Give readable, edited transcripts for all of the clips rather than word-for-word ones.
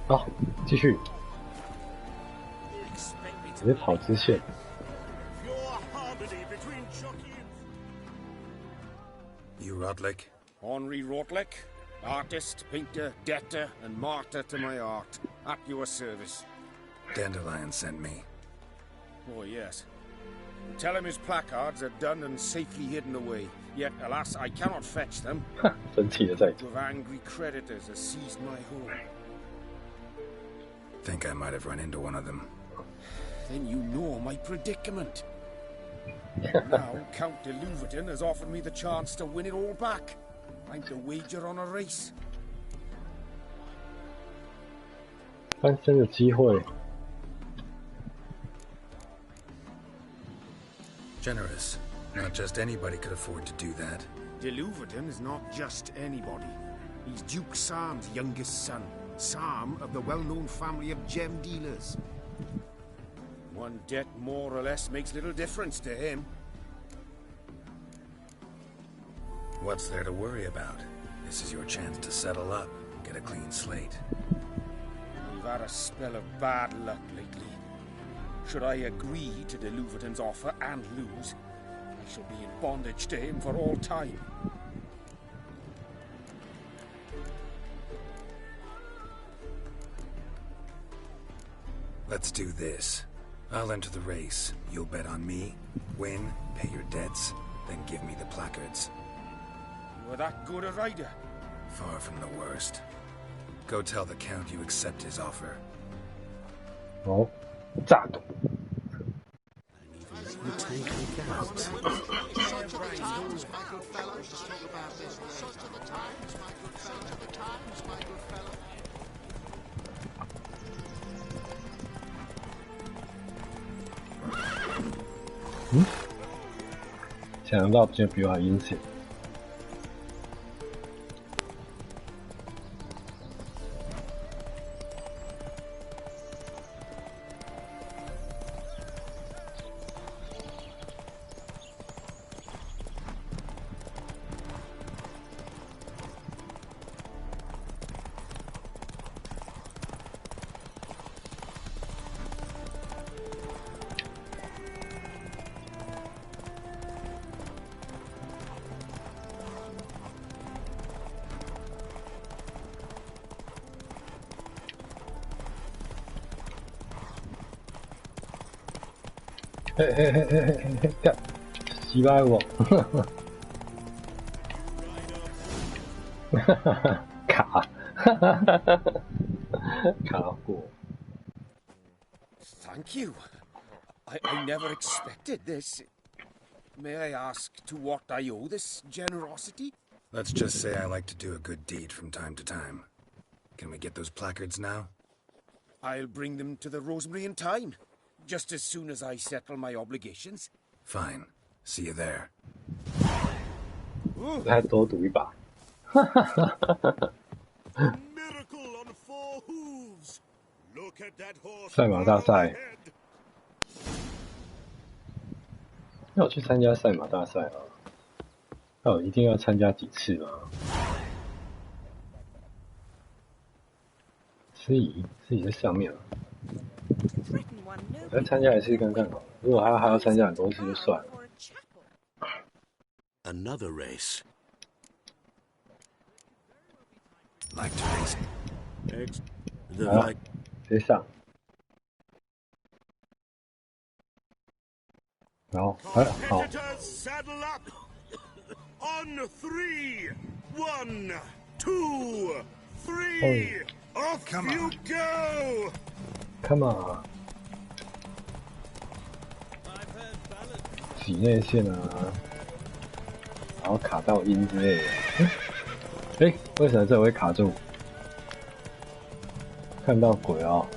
好，继续，直接跑支线。You Rotlick? Henri Rotlick, artist, painter, debtor, and martyr to my art. At your service. Dandelion sent me. Oh, yes. Tell him his placards are done and safely hidden away. Yet, alas, I cannot fetch them. 生气的在。 With angry creditors has seized my home. Think I might have run into one of them. Then you know my predicament. Now, Count de Louverton has offered me the chance to win it all back. I'm to wager on a race. 翻身的机会。 Generous. Not just anybody could afford to do that. De Louverton is not just anybody. He's Duke Sam's youngest son. Sam of the well-known family of gem dealers. One debt more or less makes little difference to him. What's there to worry about? This is your chance to settle up, get a clean slate. We've had a spell of bad luck lately. Should I agree to de Louverton's offer and lose, I shall be in bondage to him for all time. Let's do this. I'll enter the race. You'll bet on me, win, pay your debts, then give me the placards. You were that good a rider? Far from the worst. Go tell the Count you accept his offer. 哦，炸赌。 嗯，想象到竟然比我还阴险。嘿嘿嘿嘿嘿嘿，干，击败我！哈哈哈，卡，哈哈哈哈，卡过。Thank you. I never expected this. May I ask to what I owe this generosity? Let's just say I like to do a good deed from time to time. Can we get those placards now? I'll bring them to the Rosemary in time. Just as soon as I settle my obligations. Fine. See you there. 再多赌一把。赛马大赛。要去参加赛马大赛啊？哦，一定要参加几次吗？司仪在上面了。 再参加一次看看好了，如果还要参加很多次就算了。Another race. Like to race. The 直接上。然后，好。Saddle up. On 3, 1, 2, 3. Off you go. Come on. 挤内线啊，然后卡到音之类的。哎，为什么这会卡住？看到鬼哦！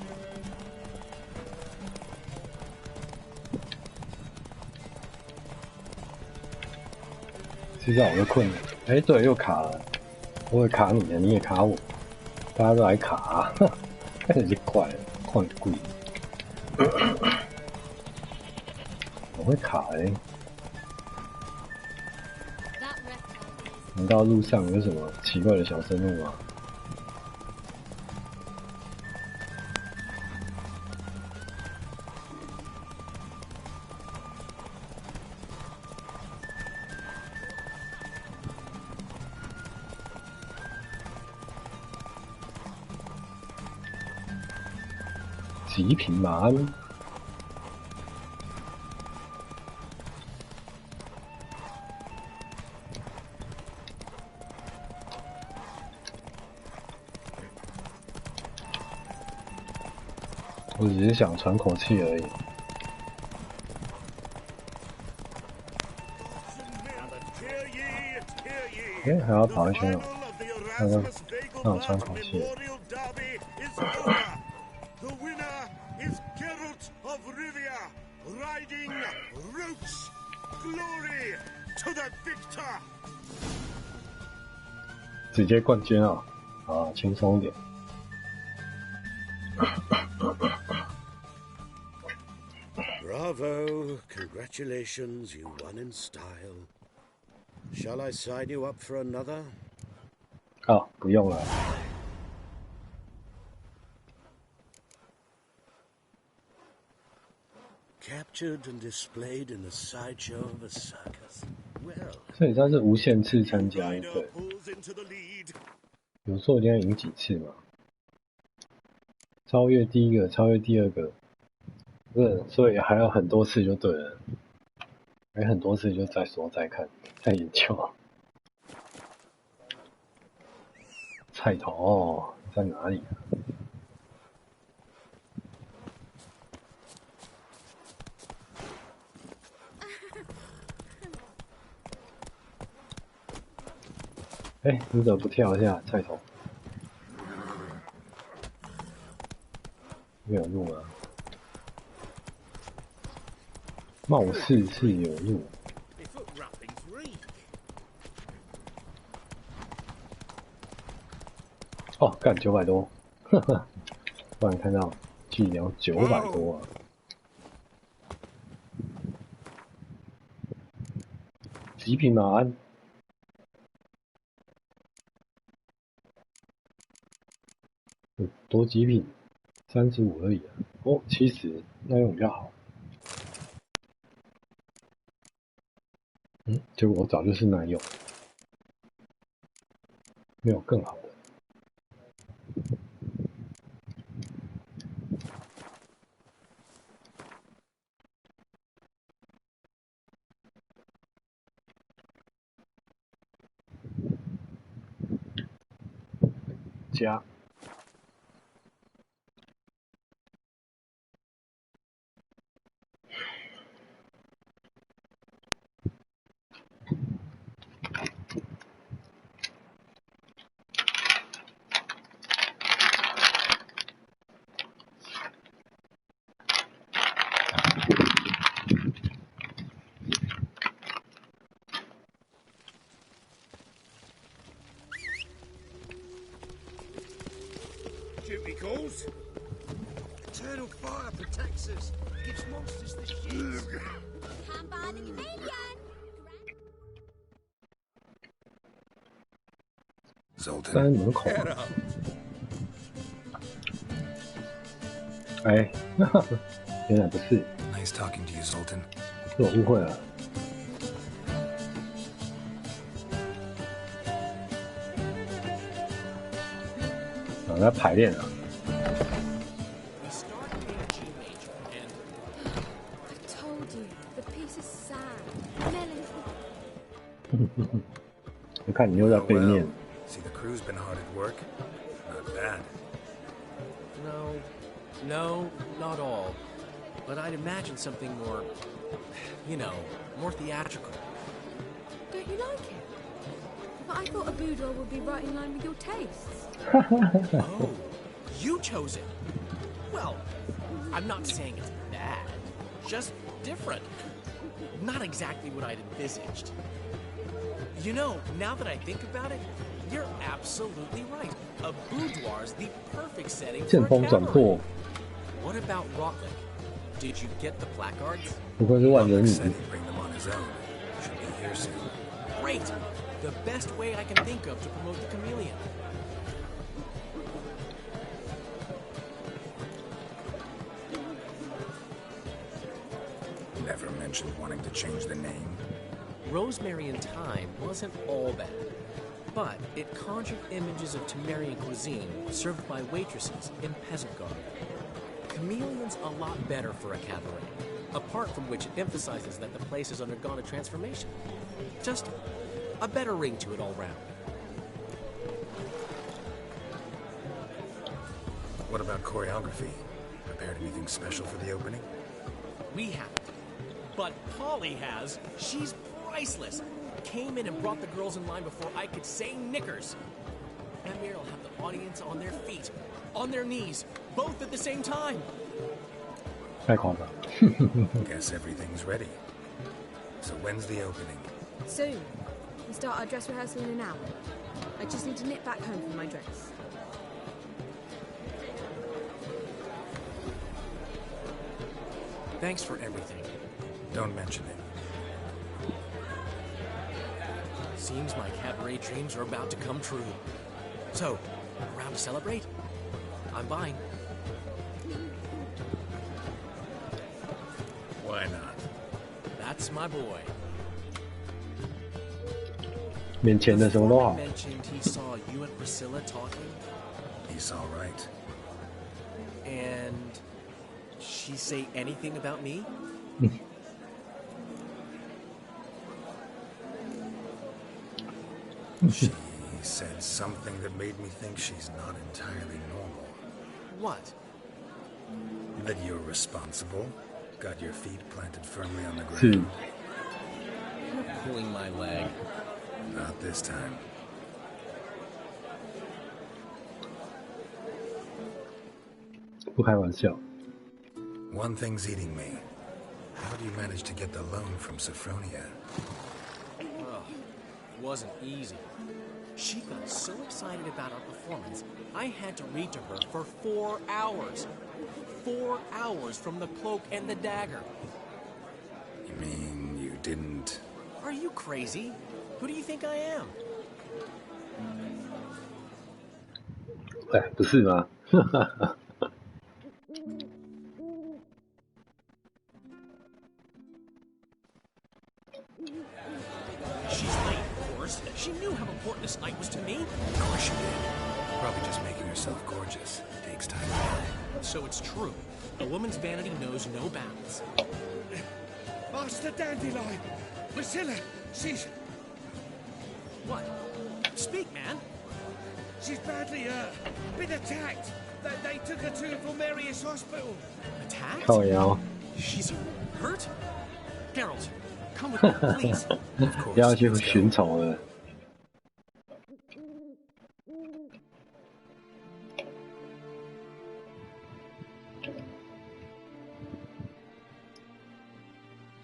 知道我的困难。哎，对，又卡了。我也卡你了，你也卡我，大家都来卡啊！开始就怪了，换鬼。我会卡难道路上有什么奇怪的小生物吗？极品马鞍。我只是想喘口气而已。哎，还要跑一圈哦，让我喘口气。直接冠军啊！啊，轻松一点。Bravo! Congratulations, you won in style. Shall I sign you up for another? 哦，不用了。Captured and displayed in the sideshow of a circus. Well, 所以他是无限次参加，对。有时候一定要赢几次嘛？超越第一个，超越第二个，所以还有很多次就对了。还很多次就再说再看再研究。菜头在哪里啊？哎，你怎么不跳一下菜头？没有路啊？貌似是有路。哦，干900多，呵呵，突然看到计量900多啊！极品马鞍，多极品，35而已啊！哦，70，那用比较好。结果我早就是那用，没有更好的。加。Duty calls. Eternal fire protects us. Gives monsters the shit. Zoltan, 门口。哎，原来不是。Nice talking to you, Zoltan. 是我误会了。在排练啊。我看你又在背面。See, the crew's been hard at work. Not bad. No, not all. But I'd imagine something more, more theatrical. Don't you like it? But I thought a boudoir would be right in line with your tastes. Oh, you chose it. Well, I'm not saying it's bad, just different. Not exactly what I'd envisaged. Now that I think about it, you're absolutely right. A boudoir's the perfect setting for a cabaret. What about Rotley? Did you get the placards? 不愧是万人迷。 Said he'd bring them on his own. Should be here soon. Great! The best way I can think of to promote the chameleon. Never mentioned wanting to change the name. Rosemary and Thyme wasn't all bad, but it conjured images of Temerian cuisine served by waitresses in peasant garb. Chameleon's a lot better for a cabaret, apart from which it emphasizes that the place has undergone a transformation. Just a better ring to it all round. What about choreography? Prepared anything special for the opening? We haven't. But Polly has. She's priceless. Came in and brought the girls in line before I could say knickers. Amir will have the audience on their feet, on their knees, both at the same time. 太夸张。 Guess everything's ready. So when's the opening? Soon. We start our dress rehearsal in an hour. I just need to nip back home for my dress. Thanks for everything. Don't mention it. Seems my cabaret dreams are about to come true. So, around to celebrate? I'm buying. Why not? That's my boy. 面前的什么都 Before 好 he。mentioned he saw you and Priscilla talking, He's all right. and she say anything about me? She said something that made me think she's not entirely normal. What? That you're responsible, got your feet planted firmly on the 是 ground. You're pulling my leg. Not this time. 不开玩笑。 One thing's eating me. How do you manage to get the loan from Sophronia? Wasn't easy. She got so excited about our performance, I had to read to her for 4 hours. 4 hours from the cloak and the dagger. You mean you didn't... Are you crazy? Who do you think I am? 哎，不是吗？ She's late, of course. She knew how important this night was to me. Of course she did. Probably just making herself gorgeous. Takes time. So it's true. A woman's vanity knows no bounds. Master Dandelion! Priscilla, she's What? Speak, man. badly hurt. Been attacked. They took her to Valmerius Hospital. Attacked? 靠腰， She's hurt? Geralt, come with me, please. Of course. 要去 let's go. 寻仇了。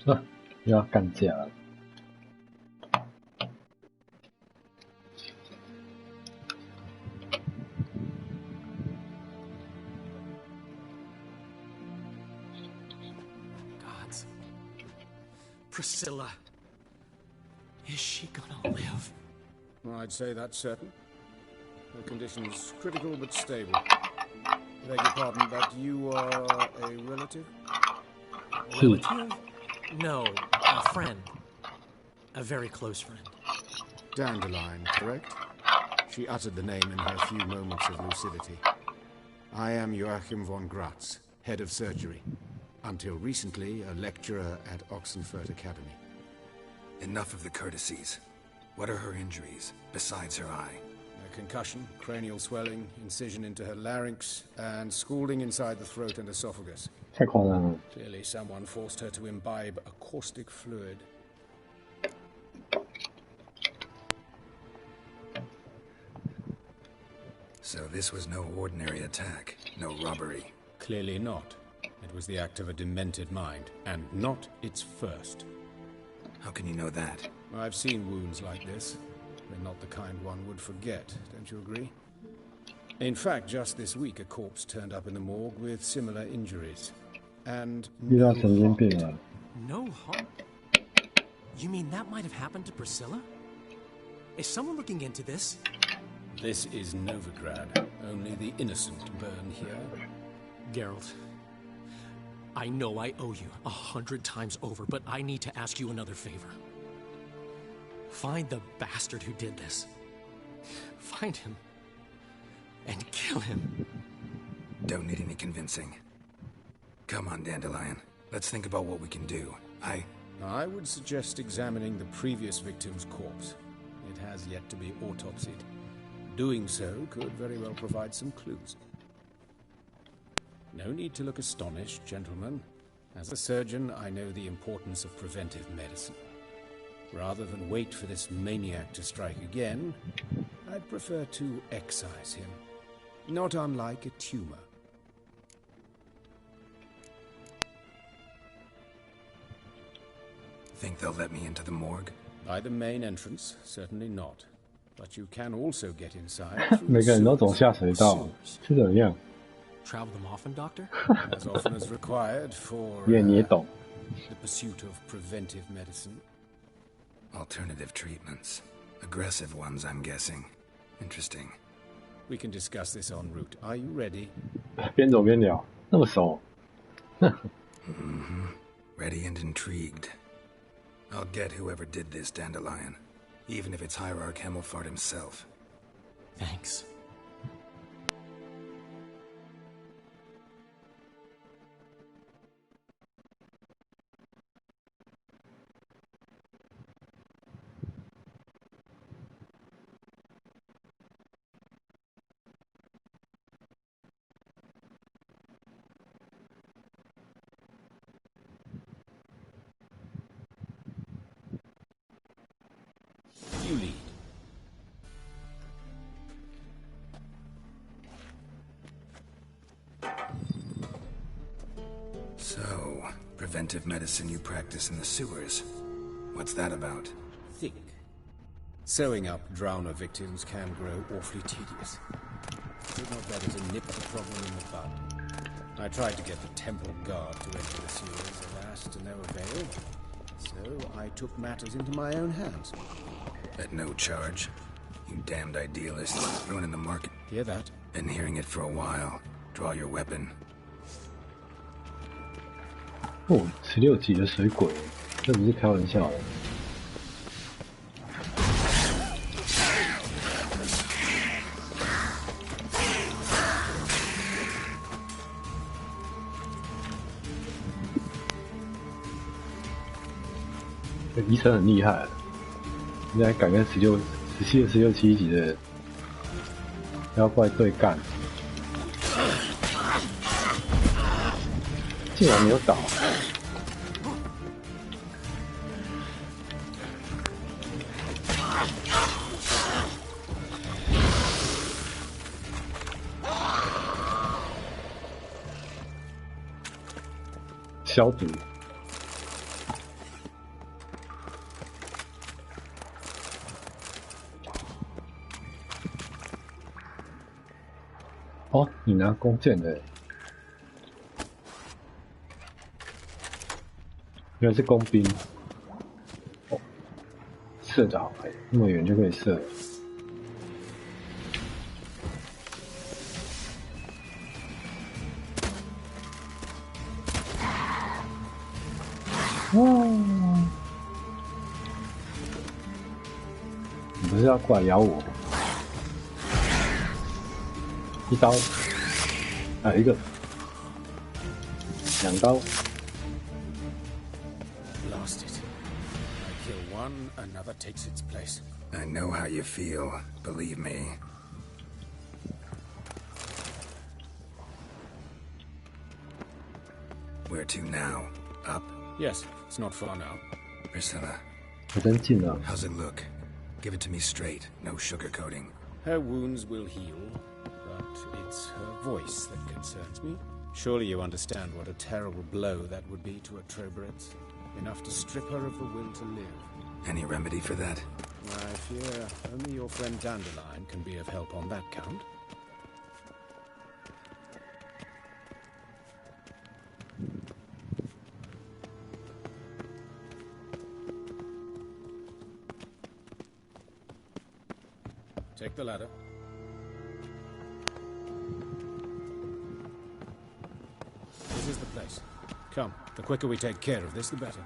啊，又要干架了。 Gods. Priscilla. Is she gonna live? I'd say that's certain. Her condition's critical but stable. Beg your pardon, but you are a relative? 是 Relative? No, a friend. A very close friend. Dandelion, correct? She uttered the name in her few moments of lucidity. I am Joachim von Gratz, head of surgery. Until recently, a lecturer at Oxenfurt Academy. Enough of the courtesies. What are her injuries, besides her eye? A concussion, cranial swelling, incision into her larynx, and scalding inside the throat and esophagus. 太夸张了。 Clearly someone forced her to imbibe a caustic fluid. So this was no ordinary attack, no robbery. Clearly not. It was the act of a demented mind, and not its first. How can you know that? I've seen wounds like this. They're not the kind one would forget, don't you agree? In fact, just this week, a corpse turned up in the morgue with similar injuries. And 遇到 no 神经 heart. 病了。 No harm? You mean that might have happened to Priscilla? Is someone looking into this? This is Novigrad. Only the innocent burn here. Geralt, I know I owe you 100 times over, but I need to ask you another favor. Find the bastard who did this. Find him. And kill him. Don't need any convincing. Come on, Dandelion. Let's think about what we can do. I would suggest examining the previous victim's corpse. It has yet to be autopsied. Doing so could very well provide some clues. No need to look astonished, gentlemen. As a surgeon, I know the importance of preventive medicine. Rather than wait for this maniac to strike again, I'd prefer to excise him. Not unlike a tumor. Think they'll let me into the morgue? By the main entrance, certainly not. But you can also get inside 每个人都走下水道，是怎么样？ Travel them often, Doctor? as often as required for 你也懂。 the pursuit of preventive medicine. Alternative treatments. Aggressive ones, I'm guessing. Interesting. We can discuss this en route. Are you ready? 边走边聊，那么熟。 Ready and intrigued. I'll get whoever did this, Dandelion. Even if it's Hierarch Hemmelfart himself. Thanks. You lead. So, preventive medicine you practice in the sewers. What's that about? Think. Sewing up drowner victims can grow awfully tedious. Is it not better to nip the problem in the bud? I tried to get the temple guard to enter the sewers, alas, to no avail. So I took matters into my own hands. At no charge. You damned idealists, ruining the market. Hear that? Been hearing it for a while. Draw your weapon. 哦，16级的水鬼，这不是开玩笑的。医生很厉害，应该敢跟17、16、17级的妖怪对干，竟然没有倒。消毒。哦，你拿弓箭的，原来是工兵。哦，射得好，那么远就可以射。哇！你不是要过来咬我？一刀，还有一个，两刀。Lost it. I kill one, another takes its place. I know how you feel, believe me. Where to now? Up? Yes, it's not far now. Priscilla, 我真近了。 how's it look? Give it to me straight, no sugarcoating. Her wounds will heal, but it's her voice that concerns me. Surely you understand what a terrible blow that would be to a Troberet. Enough to strip her of the will to live. Any remedy for that? I fear only your friend Dandelion can be of help on that count. Take the ladder. This is the place. Come, the quicker we take care of this, the better.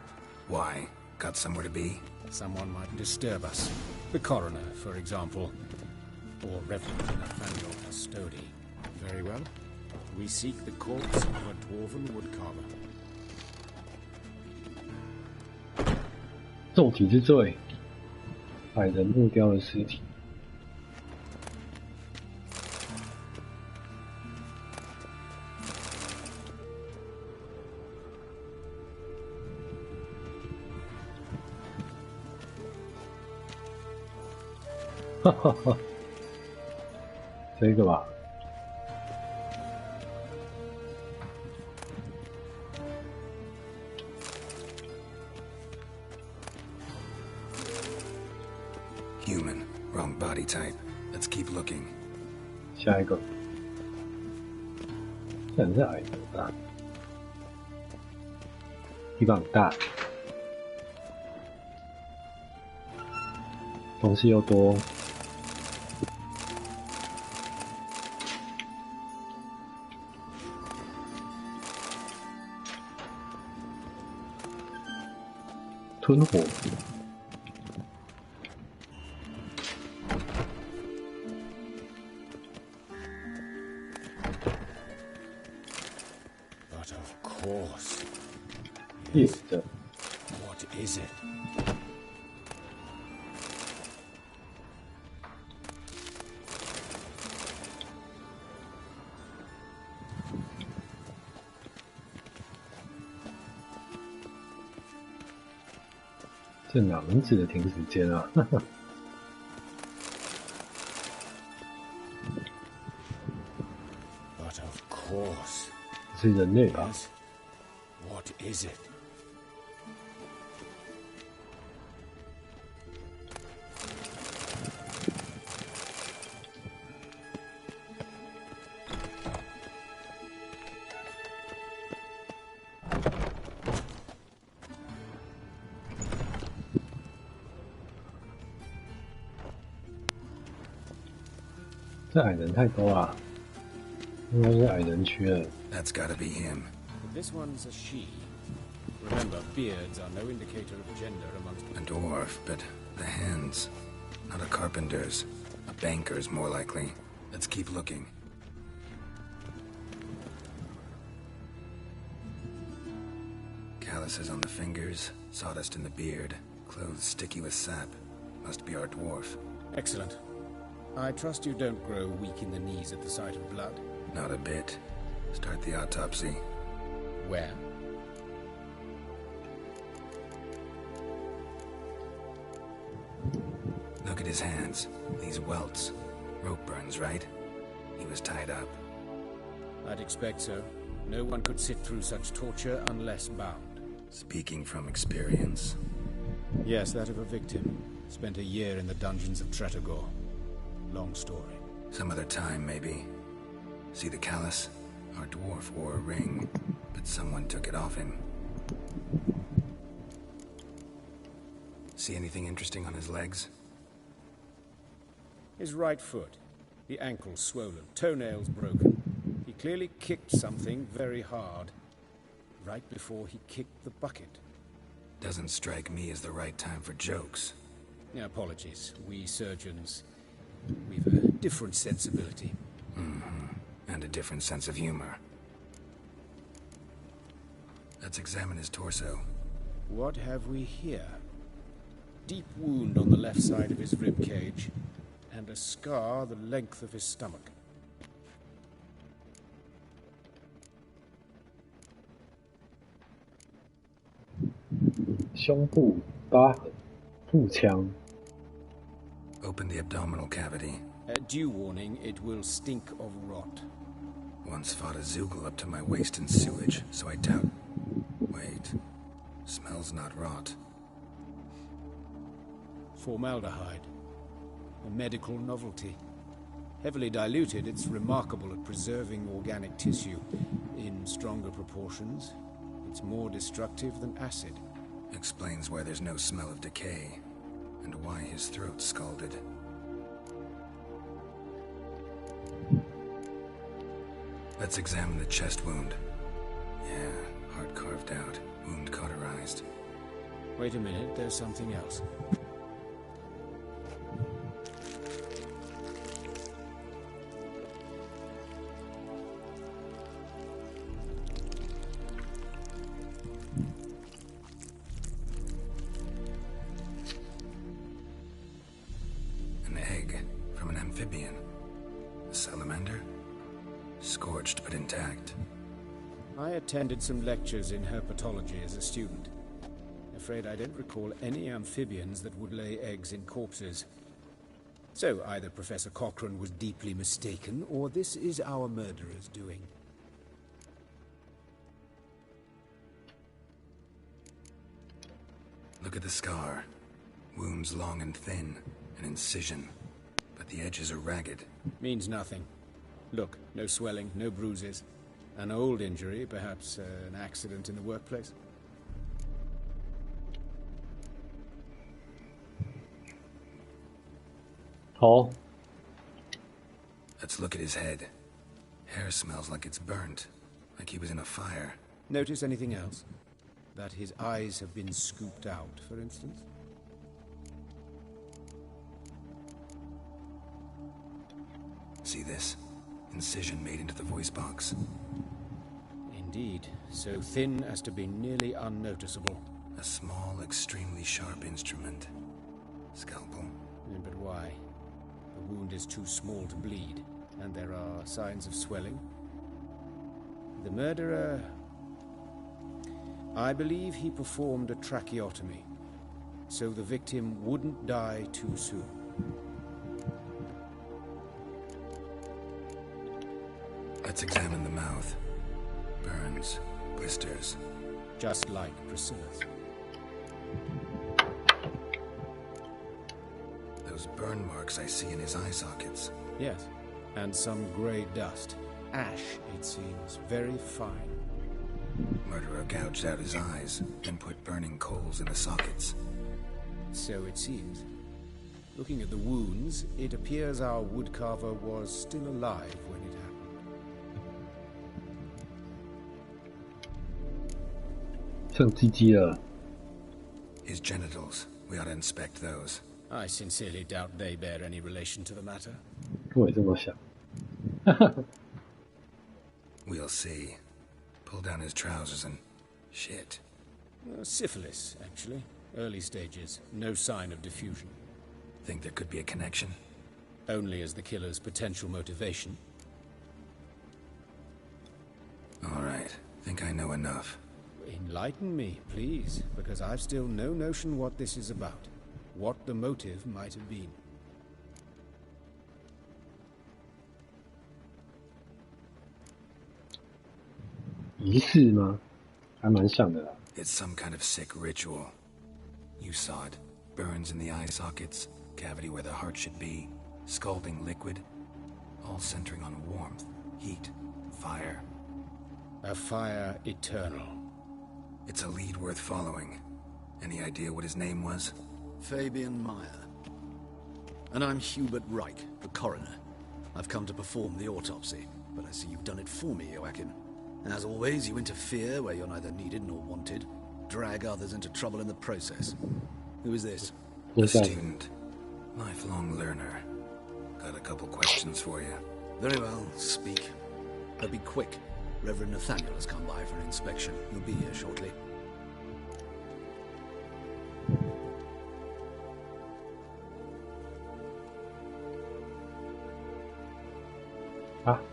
Why? Got somewhere to be? Someone might disturb us. The coroner, for example. Or Reverend Nathaniel Custody. Very well. We seek the corpse of a dwarven woodcarver. 重体之罪，矮人木雕的尸体。哈哈哈，这个吧。Human, wrong body type. Let's keep looking. 下一个，这人是矮人啊，地方很大，东西又多。吞火。But of course. Yes. What is it? 这哪门子的停时间啊？But of course. 是人类吧？ Yes. What is it? 这矮人太多了，应该是矮人区了。 That's gotta be him. This one's a she. Remember, beards are no indicator of gender amongst A dwarf, but the hands. Not a carpenter's. A banker's more likely. Let's keep looking. Calluses on the fingers, sawdust in the beard, clothes sticky with sap. Must be our dwarf. Excellent. I trust you don't grow weak in the knees at the sight of blood. Not a bit. Start the autopsy. Where? Look at his hands. These welts. Rope burns, right? He was tied up. I'd expect so. No one could sit through such torture unless bound. Speaking from experience. Yes, that of a victim. Spent a year in the dungeons of Tretogor. Long story. Some other time, maybe. See the callus? Our dwarf wore a ring, but someone took it off him. See anything interesting on his legs? His right foot. The ankle swollen, toenails broken. He clearly kicked something very hard. Right before he kicked the bucket. Doesn't strike me as the right time for jokes. Apologies. We surgeons, we've a different sensibility. And a different sense of humor. Let's examine his torso. What have we here? Deep wound on the left side of his rib cage, and a scar the length of his stomach. 胸部疤痕，腹腔。 Open the abdominal cavity. Due warning, it will stink of rot. Once fought a Zoogle up to my waist in sewage, so I doubt... Wait. Smells not rot. Formaldehyde. A medical novelty. Heavily diluted, it's remarkable at preserving organic tissue. In stronger proportions, it's more destructive than acid. Explains why there's no smell of decay, and why his throat's scalded. Let's examine the chest wound. Yeah, heart carved out, wound cauterized. Wait a minute, there's something else. egg from an amphibian. A salamander? Scorched but intact. I attended some lectures in herpetology as a student. Afraid I don't recall any amphibians that would lay eggs in corpses. So either Professor Cochrane was deeply mistaken, or this is our murderer's doing. Look at the scar. Wounds long and thin, an incision. But the edges are ragged. Means nothing. Look, no swelling, no bruises. An old injury, perhaps an accident in the workplace.好， Let's look at his head. Hair smells like it's burnt, like he was in a fire. Notice anything else? That his eyes have been scooped out, for instance? See this? Incision made into the voice box. Indeed, so thin as to be nearly unnoticeable. A small, extremely sharp instrument. Scalpel. But why? The wound is too small to bleed, and there are signs of swelling. The murderer... I believe he performed a tracheotomy, so the victim wouldn't die too soon. Let's examine the mouth. Burns, blisters. Just like Priscilla's. Those burn marks I see in his eye sockets. Yes, and some grey dust. Ash, it seems, very fine. Murderer gouged out his eyes, then put burning coals in the sockets. So it seems. Looking at the wounds, it appears our woodcarver was still alive when it happened. 剩鸡鸡了。 His genitals. We ought to inspect those. I sincerely doubt they bear any relation to the matter. 我也这么想。 We'll see. Pull down his trousers and... shit. Syphilis, actually. Early stages. No sign of diffusion. Think there could be a connection? Only as the killer's potential motivation. All right. Think I know enough. Enlighten me, please, because I've still no notion what this is about. What the motive might have been.仪式吗？还蛮像的啦。 It's some kind of sick ritual. You saw it. Burns in the eye sockets, cavity where the heart should be, scalding liquid, all centering on warmth, heat, fire. A fire eternal. It's a lead worth following. Any idea what his name was? Fabian Meyer. And I'm Hubert Reich, the coroner. I've come to perform the autopsy, but I see you've done it for me, Joachim. As always, you interfere where you're neither needed nor wanted, drag others into trouble in the process. Who is this? A student. Lifelong learner. Got a couple questions for you. Very well, speak. But be quick. Reverend Nathaniel has come by for an inspection. He'll be here shortly.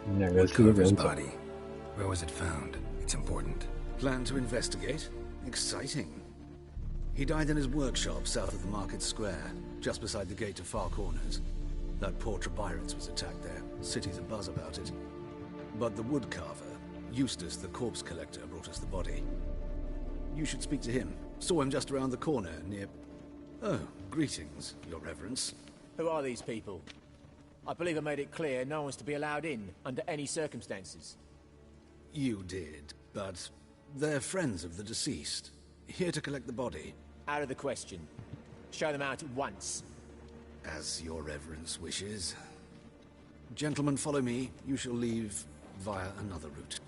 Woodcarver's body. Where was it found? It's important. Plan to investigate? Exciting. He died in his workshop south of the market square, just beside the gate to Far Corners. That poor Trebyran's was attacked there. City's abuzz about it. But the woodcarver, Eustace the corpse collector, brought us the body. You should speak to him. Saw him just around the corner near... Oh, greetings, Your Reverence. Who are these people? I believe I made it clear no one's to be allowed in, under any circumstances. You did, but they're friends of the deceased. Here to collect the body. Out of the question. Show them out at once. As Your Reverence wishes. Gentlemen, follow me. You shall leave via another route.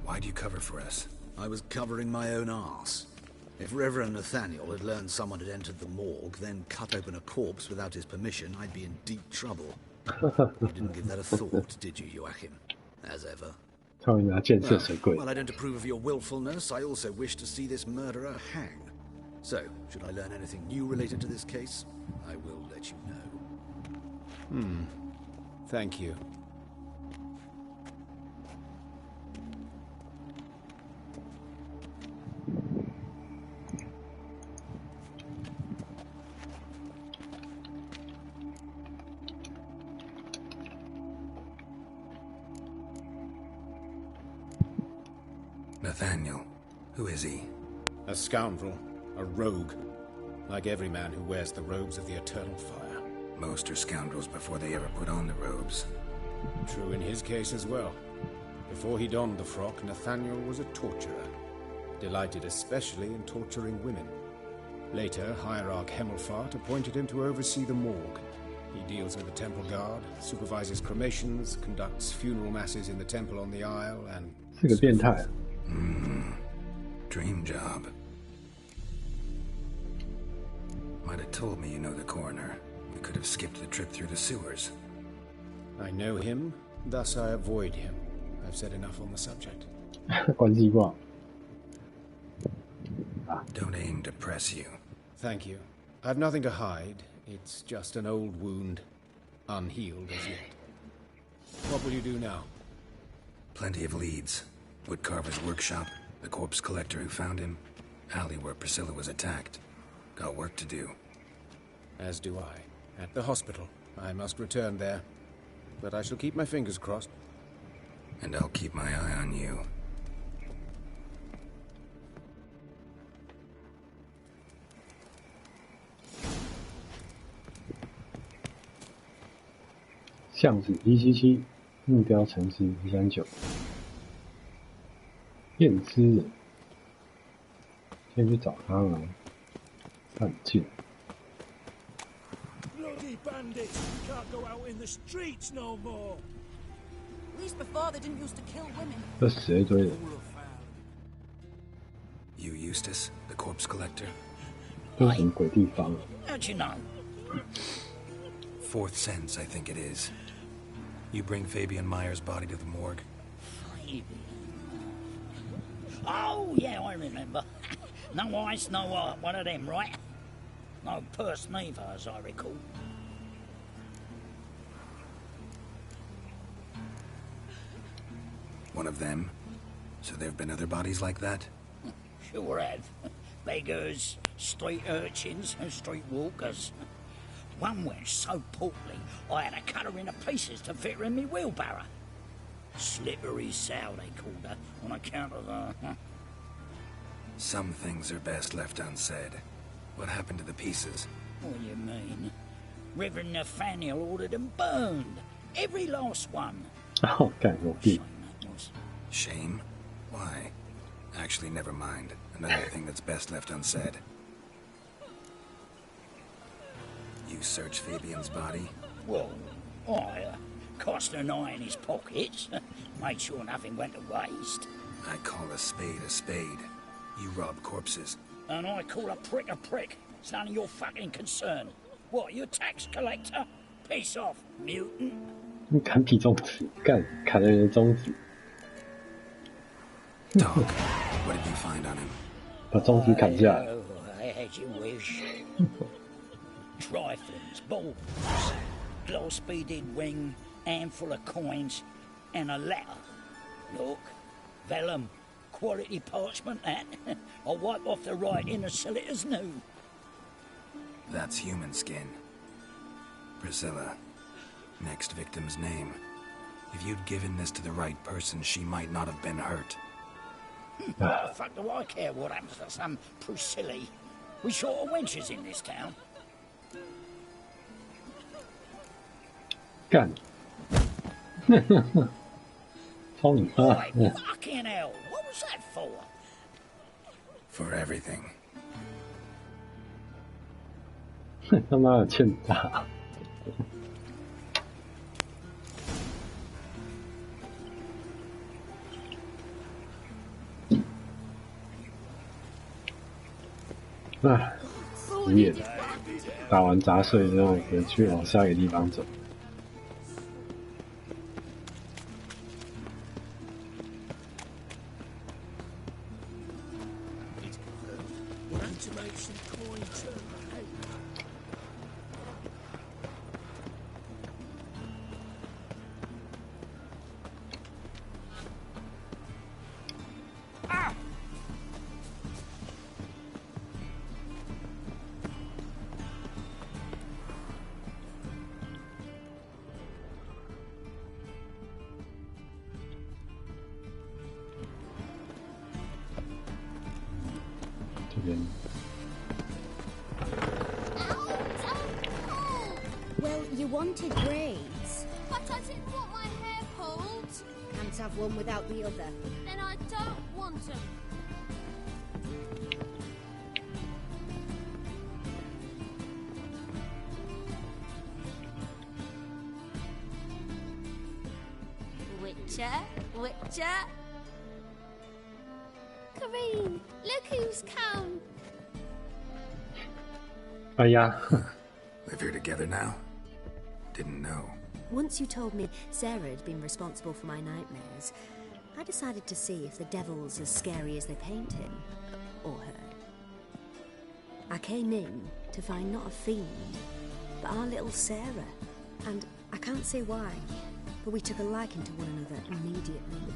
Why'd you cover for us? I was covering my own arse. If Reverend Nathaniel had learned someone had entered the morgue, then cut open a corpse without his permission, I'd be in deep trouble. You didn't give that a thought, did you, Joachim? As ever. Well, while I don't approve of your willfulness, I also wish to see this murderer hang. So, should I learn anything new related to this case, I will let you know. Thank you. Nathaniel, who is he? A scoundrel, a rogue, like every man who wears the robes of the Eternal Fire. Most are scoundrels before they ever put on the robes. True in his case as well. Before he donned the frock, Nathaniel was a torturer, delighted especially in torturing women. Later, Hierarch Hemmelfart appointed him to oversee the morgue. He deals with the temple guard, supervises cremations, conducts funeral masses in the temple on the Isle, and... 是个变态。 Dream job. Might have told me you know the coroner. We could have skipped the trip through the sewers. I know him, thus I avoid him. I've said enough on the subject. 关系不好。 Don't aim to press you. Thank you. I've nothing to hide. It's just an old wound, unhealed as yet. What will you do now? Plenty of leads. Woodcarver's workshop, the corpse collector who found him, alley where Priscilla was attacked. Got work to do. As do I. At the hospital. I must return there. But I shall keep my fingers crossed. And I'll keep my eye on you. 巷子177，目标城市139。验尸人，先去找他吗？他很近。 Bloody bandits! Can't go out in the streets no more. At least before they didn't used to kill women. 这死了一堆人。 You Eustace, the corpse collector? 这是什么鬼地方啊？ How'd you know? Fourth Sense, I think it is. You bring Fabian Meyer's body to the morgue. Fabian. Oh, yeah, I remember. No eyes, no heart, one of them, right? No purse neither, as I recall. One of them? So there have been other bodies like that? Sure have. Beggars, street urchins, and street walkers. One went so portly, I had to cut her into pieces to fit her in me wheelbarrow. Slippery sow, they called her, on account of her. Some things are best left unsaid. What happened to the pieces? What do you mean? Reverend Nathaniel ordered them burned. Every last one. 哦，干我屁！ Shame that was. Shame? Why? Actually, never mind. Another thing that's best left unsaid. You searched Fabian's body? Well, I cast an eye in his pockets, made sure nothing went to waste. I call a spade a spade. You rob corpses. And I call a prick a prick. It's none of your fucking concern. What, you a tax collector? Piss off, mutant. 你砍劈中指，干砍人的中指， Dog, what did you find on him? 把中指砍下来。 Oh, as you wish. Triflings, balls, glass-beaded ring, handful of coins, and a letter. Look, vellum, quality parchment that. I'll wipe off the writing and sell it as new. That's human skin. Priscilla. Next victim's name. If you'd given this to the right person, she might not have been hurt. What the fuck do I care what happens to some Priscilla? We short of wenches in this town. 干！操你妈！ Why, fucking hell, what was that for? For everything. 他妈的欠打！唉，无言。打完杂碎之后，回去往下一个地方走。 Want to make some 这边 Well, you wanted braids. But I didn't want my hair pulled. Can't have one without the other. Then I don't want them. Witcher. Kareen, look who's come. 哎呀， Live here together now? Didn't know. Once you told me Sarah had been responsible for my nightmares, I decided to see if the devil's as scary as they paint him. Or her. I came in to find not a fiend, but our little Sarah. And I can't say why, but we took a liking to one another immediately.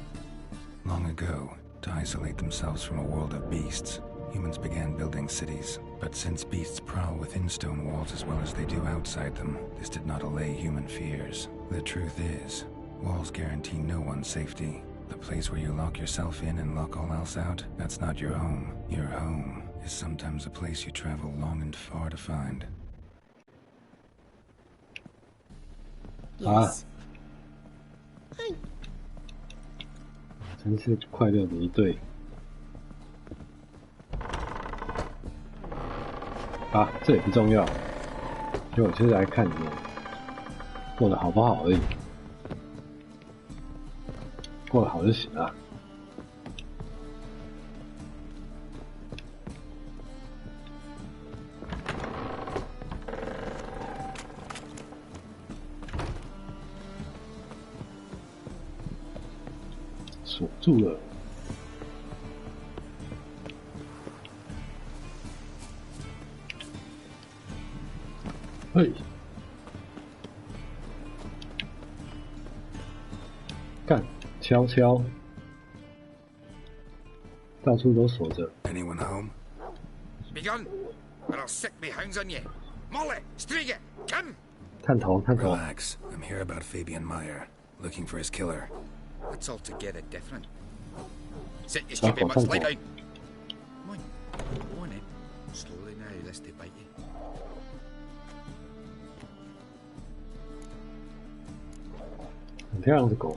Long ago, to isolate themselves from a world of beasts, humans began building cities. But since beasts prowl within stone walls as well as they do outside them, this did not allay human fears. The truth is, walls guarantee no one's safety. The place where you lock yourself in and lock all else out, that's not your home. Your home is sometimes a place you travel long and far to find. Yes. 真是快乐的一对。啊，这也不重要，因为我就是来看你们过得好不好而已，过得好就行了。锁住了。嘿，干，敲敲，到处都锁着。 Anyone home? Begun, or I'll sick me hounds on you. Molly, Striga, come! 探头，探头。 Relax. I'm here about Fabian Meyer, looking for his killer. That's altogether different. Sit your stupid mutts, lay down. Come on, go on then. Slowly now, lest they bite you.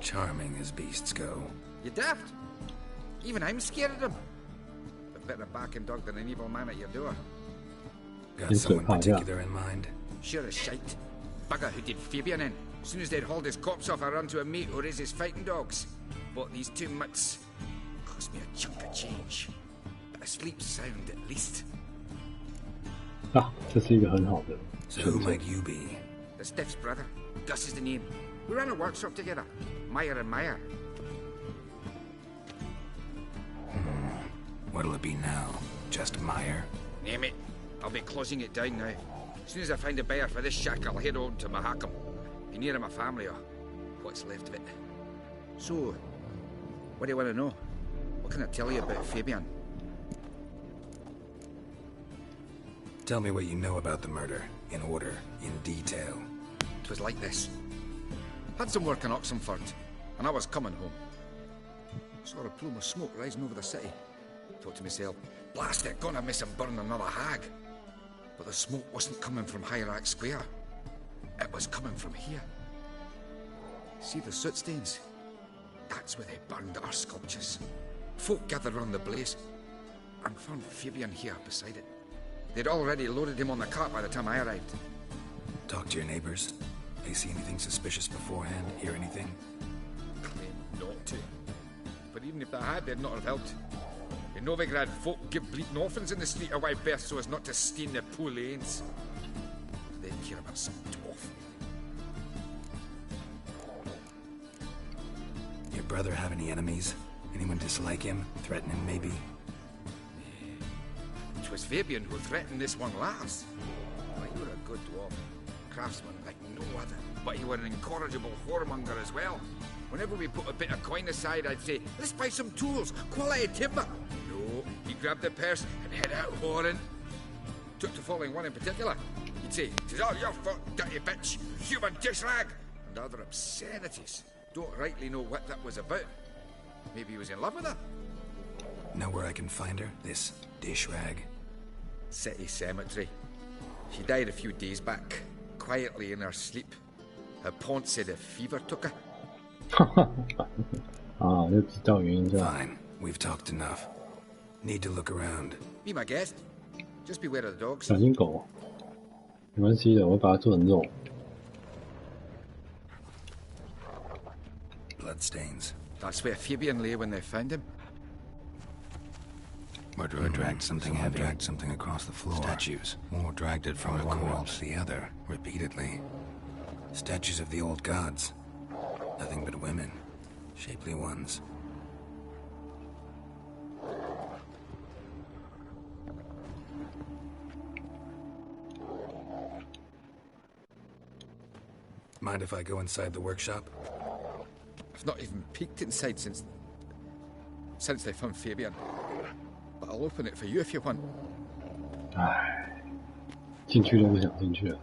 Charming as beasts go. You daft? Even I'm scared of them. But better a barking dog than an evil man at your door. Got someone particular in mind? Sure as shite. Bugger who did Fabian in. As soon as they'd hauled his corpse off, I run to a mate who raises fighting dogs. Bought these two mutts. Cost me a chunk of change. But I sleep sound at least. 啊，这是一个很好的。 So who might you be? The Stiff's brother. Gus is the name. We ran a workshop together. Meyer and Meyer. What'll it be now? Just Meyer? Name it. I'll be closing it down now. As soon as I find a buyer for this shack, I'll head on to Mahakam. Be near my family, or what's left of it. So, what do you want to know? What can I tell you about Fabian? Tell me what you know about the murder, in order, in detail. It was like this. Had some work in Oxenford, and I was coming home. Saw a plume of smoke rising over the city. Thought to myself, blast it, gonna miss him burn another hag. But the smoke wasn't coming from Hierarch Square. It was coming from here. See the soot stains? That's where they burned our sculptures. Folk gathered around the blaze, and found Fabian here beside it. They'd already loaded him on the cart by the time I arrived. Talk to your neighbors. They see anything suspicious beforehand? Hear anything? Claim not to. But even if they had, they'd not have helped. In Novigrad, folk give bleating orphans in the street a wide berth so as not to stain their poor lanes. They'd care about some dwarf. Your brother have any enemies? Anyone dislike him? Threaten him, maybe? 'twas Fabian who threatened this one last. Well, you were a good dwarf, craftsman like no other, but you were an incorrigible whoremonger as well. Whenever we put a bit of coin aside, I'd say, let's buy some tools, quality timber. No, he grabbed the purse and head out whoring. Took to following one in particular. He'd say, "'Tis all your fault, dirty bitch, human dish rag," and other obscenities. Don't rightly know what that was about. Maybe he was in love with her. Know where I can find her, this dish rag? City cemetery. She died a few days back, quietly in her sleep. Her pont said a fever took her. 啊，就知道原因这样。 Fine, we've talked enough. Need to look around. Be my guest. Just beware of the dogs. 小心狗，没关系的，我会把它做成肉。 Bloodstains. That's where Fabian lay when they found him. Murderer dragged something heavy. Dragged something across the floor. Statues. Or dragged it from one wall to the other, repeatedly. Statues of the old gods. Nothing but women. Shapely ones. Mind if I go inside the workshop? I've not even peeked inside since they found Fabian. But I'll open it for you if you want. 唉，进去都不想进去了。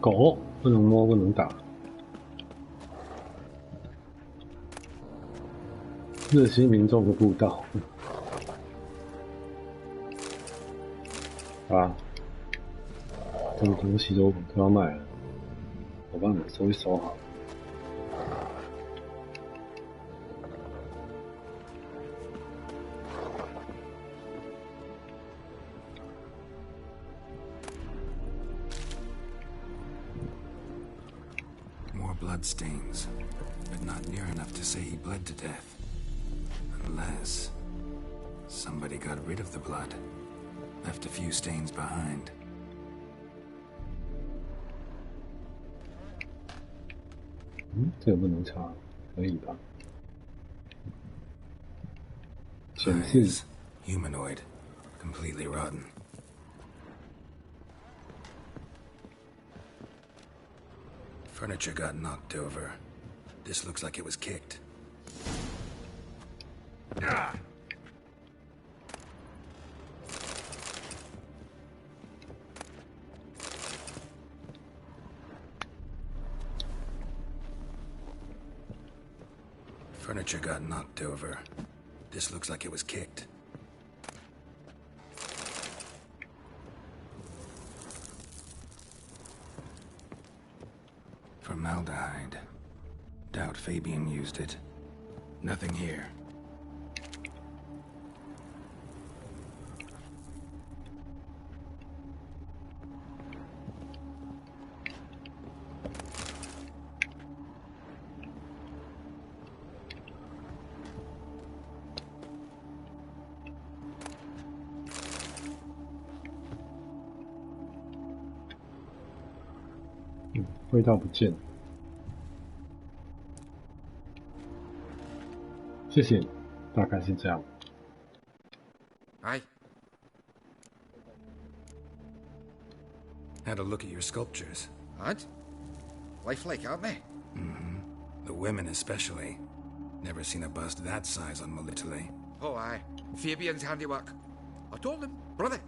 狗不能摸，不能打。热心民众的步道。啊，这个东西都要卖了，我帮你们收一收好。 Bloodstains, but not near enough to say he bled to death. Unless somebody got rid of the blood, left a few stains behind. Hmm, 这个不能查，可以吧？显示 Eyes, humanoid, completely rotten. Furniture got knocked over. This looks like it was kicked. Ah! Furniture got knocked over. This looks like it was kicked. Formaldehyde. Doubt Fabian used it. Nothing here. Hmm, 味道不见了。 谢谢，大概是这样。Aye. Had a look at your sculptures. And? Lifelike, aren't they? Mm-hmm. The women especially. Never seen a bust that size on Molitale. Oh, aye. Fabian's handiwork. I told him, brother,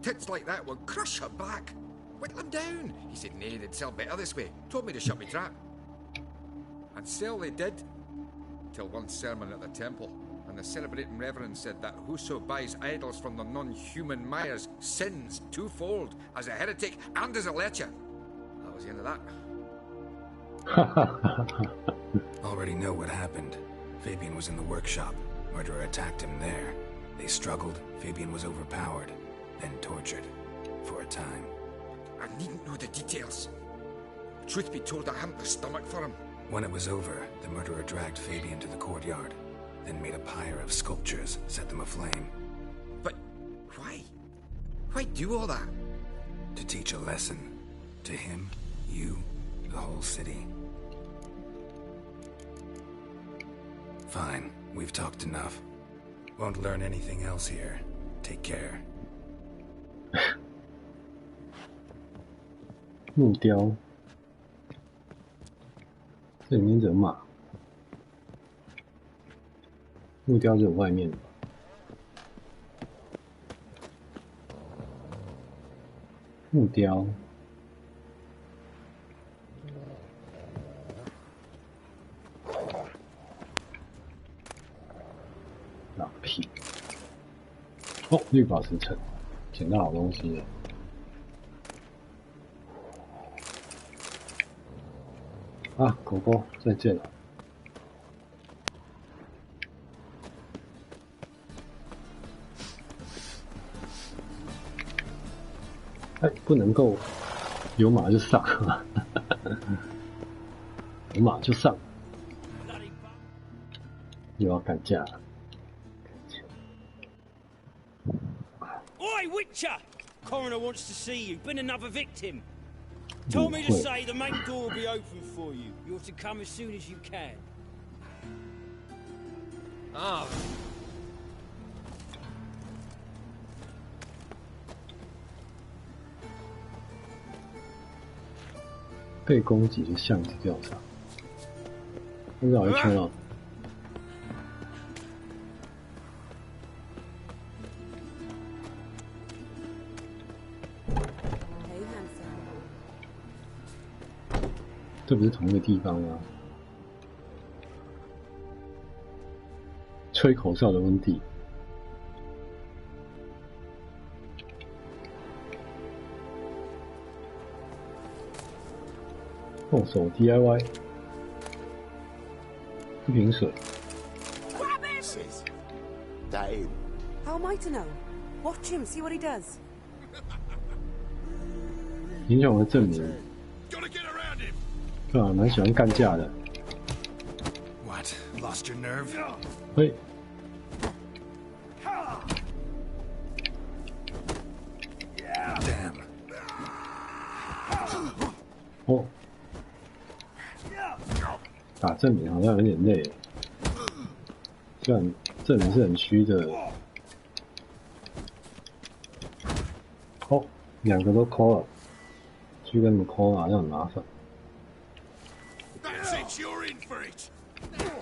tits like that will crush her back. Whittle them down. He said, nay, they'd sell better this way. Told me to shut me trap. And sell they did. Till one sermon at the temple, and the celebrating reverend said that whoso buys idols from the non-human Myers sins twofold, as a heretic and as a lecher. That was the end of that. Already know what happened. Fabian was in the workshop. Murderer attacked him there. They struggled. Fabian was overpowered, then tortured. For a time. I needn't know the details. Truth be told, I hadn't the stomach for him. When it was over, the murderer dragged Fabian to the courtyard, then made a pyre of sculptures, set them aflame. But why? Why do all that? To teach a lesson. To him, you, the whole city. Fine, we've talked enough. Won't learn anything else here. Take care. 木雕，这里面人马，木雕只有外面的吧？木雕，哪屁？哦，绿宝石城，捡到好东西了。 啊，狗狗，再见了！哎，不能够有马就上，有马就上，又要干架了。Oi, Witcher! Coroner wants to see you. Been another victim. Told me to say the main door will be open for you. You're to come as soon as you can. Ah. 被攻击的巷子调查，绕一圈哦。这不是同一个地方吗？吹口哨的温蒂，动手 DIY， 一瓶水。How am I to know? Watch him, see what he does. 英雄的证明。对啊，蛮喜欢干架的。What? Lost your nerve? 嘿。Damn. 哦。打证明好像有点累，虽然证明是很虚的。哦，两个都抠了，去跟你们抠好像很麻烦。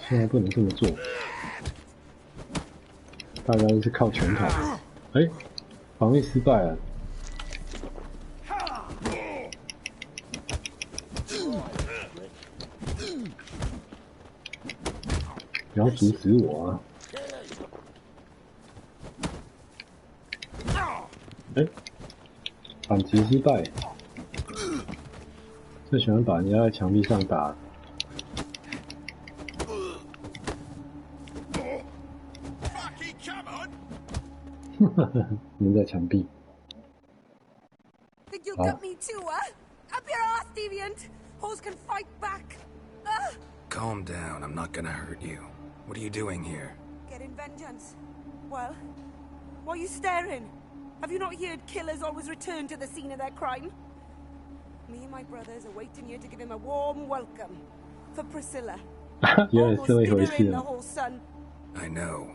现在不能这么做，大家都是靠拳头。哎，防御失败了。不要阻止我啊！哎，反击失败。最喜欢把人家在墙壁上打。 粘在墙壁。Think you'll get me too, huh? Up your ass, deviant! Hoes can fight back. Calm down. I'm not gonna hurt you. What are you doing here? Getting vengeance. Well, why are you staring? Have you not heard killers always return to the scene of their crime? Me and my brothers are waiting here to give him a warm welcome. For Priscilla. 原来是这么一回事啊 I know.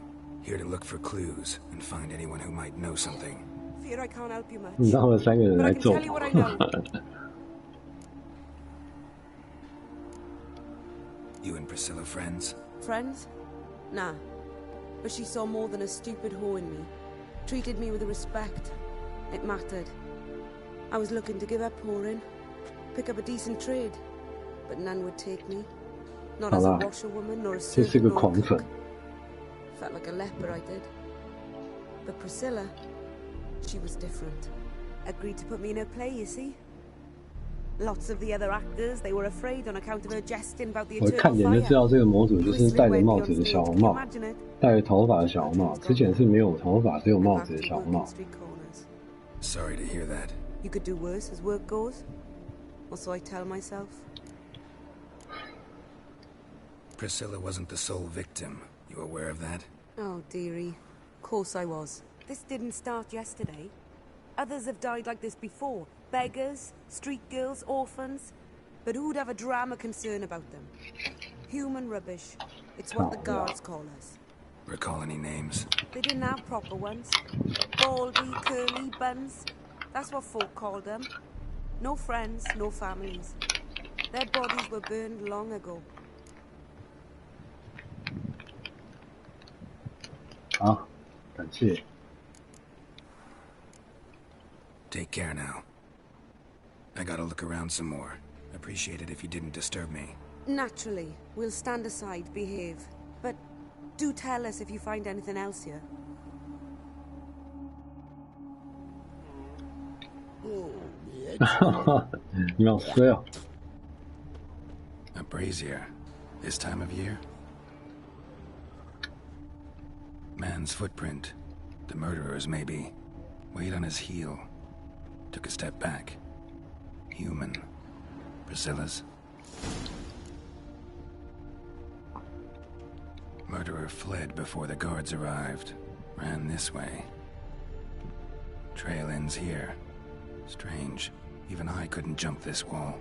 Here to look for clues and find anyone who might know something. Fear I can't help you much. 你让他们3个人来揍。You and Priscilla friends? Friends? Nah. But she saw more than a stupid whore in me. Treated me with respect. It mattered. I was looking to give up whoring. Pick up a decent trade. But none would take me. Not as a washerwoman nor a servant nor a cook. Felt like a leper, I did. But Priscilla, she was different. Agreed to put me in her play, you see? Lots of the other actors, they were afraid on account of her jesting about the eternal fire. 我看脸就知道这个模组就是戴着帽子的小红帽，戴着头发的小红帽。之前是没有头发，只有帽子的小红帽。Sorry to hear that. You could do worse as work goes. Or so I tell myself. Priscilla wasn't the sole victim. You aware of that? Oh, dearie. Of course I was. This didn't start yesterday. Others have died like this before. Beggars, street girls, orphans. But who'd have a drama concern about them? Human rubbish. It's what the guards call us. Recall any names? They didn't have proper ones. Baldy, curly, buns. That's what folk called them. No friends, no families. Their bodies were burned long ago. 好，感谢。 Take care now. I gotta look around some more. Appreciate it if you didn't disturb me. Naturally, we'll stand aside, behave. But do tell us if you find anything else here. A brazier. This time of year? Man's footprint. The murderer's maybe. Weight on his heel. Took a step back. Human. Priscilla's. Murderer fled before the guards arrived. Ran this way. Trail ends here. Strange. Even I couldn't jump this wall.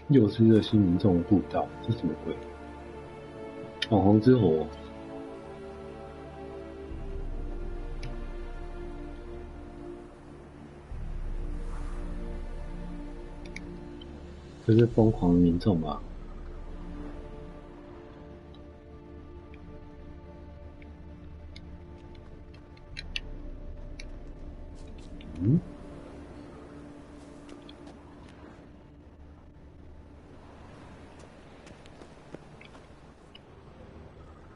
又是热心民众步道，这什么鬼？网红之火。这是疯狂的民众吧？嗯？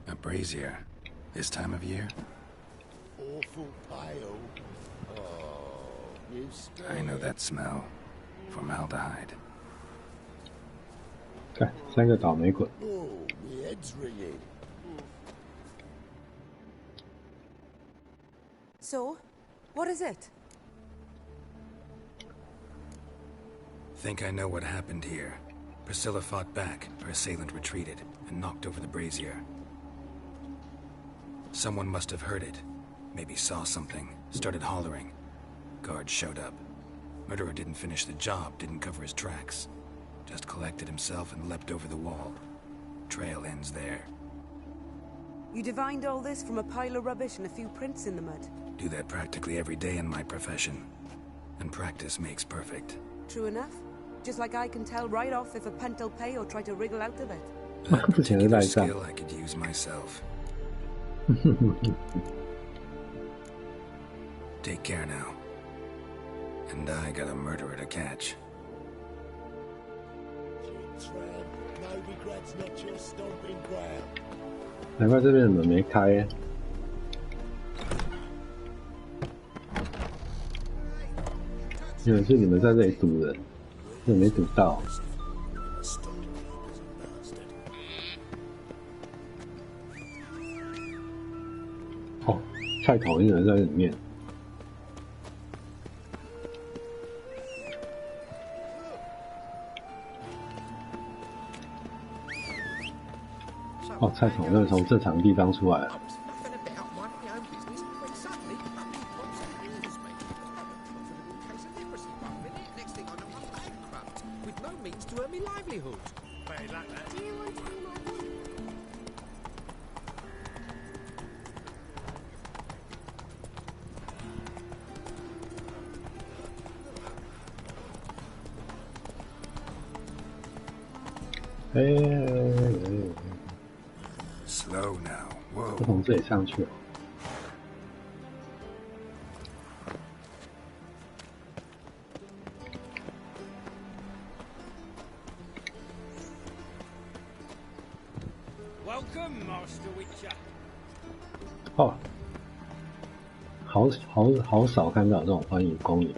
A brazier. This time of year? Awful pale. Oh, you stink. I know that smell. Formaldehyde. 看，3个倒霉鬼。 Oh, my head's ringing. So, what is it? Think I know what happened here. Priscilla fought back, her assailant retreated, and knocked over the brazier. Someone must have heard it. Maybe saw something, started hollering. Guards showed up. Murderer didn't finish the job, didn't cover his tracks. Just collected himself and leapt over the wall. Trail ends there. You divined all this from a pile of rubbish and a few prints in the mud. Do that practically every day in my profession. And practice makes perfect. True enough. Just like I can tell right off if a punt will pay or try to wriggle out of it. That particular skill I could use myself. Take care now. And I got a murderer to catch. No regrets, not your stomping ground. 难怪这边的门没开。原来是你们在这里堵人，我没堵到。哦，菜头一人在里面。 哦，菜桶又从正常地方出来了。Slow now. Whoa. 我从这里上去了。Welcome, Master Witcher. 哦，好少看到这种欢迎光临。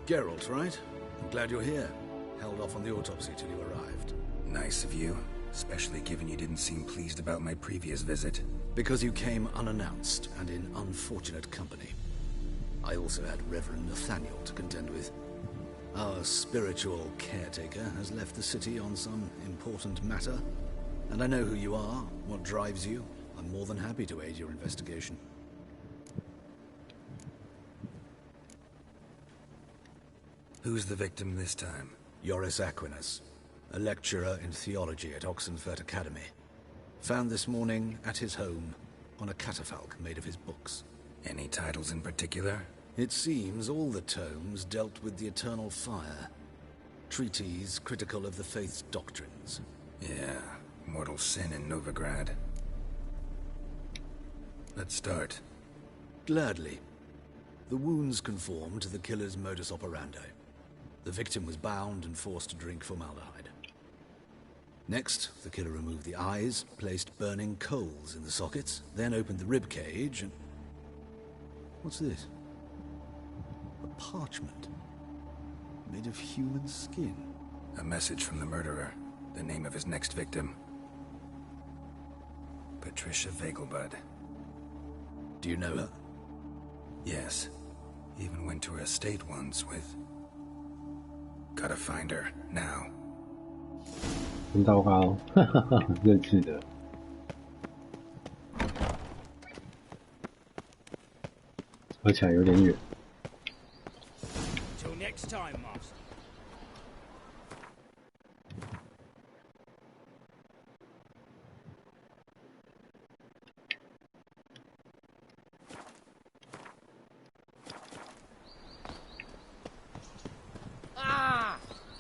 Geralt, right? I'm glad you're here. Held off on the autopsy till you arrived. Nice of you, especially given you didn't seem pleased about my previous visit. Because you came unannounced and in unfortunate company. I also had Reverend Nathaniel to contend with. Our spiritual caretaker has left the city on some important matter, and I know who you are, what drives you. I'm more than happy to aid your investigation. Who's the victim this time? Joris Aquinas, a lecturer in theology at Oxenfurt Academy. Found this morning at his home on a catafalque made of his books. Any titles in particular? It seems all the tomes dealt with the eternal fire. Treatises critical of the faith's doctrines. Yeah, mortal sin in Novigrad. Let's start. Gladly. The wounds conform to the killer's modus operandi. The victim was bound and forced to drink formaldehyde. Next, the killer removed the eyes, placed burning coals in the sockets, then opened the rib cage and... What's this? A parchment. Made of human skin. A message from the murderer. The name of his next victim. Patricia Vegelbud. Do you know her? Yes. Even went to her estate once with... Gotta find her, now. 真糟糕，哈哈哈，认识的。而且还有点远。Till next time, Master.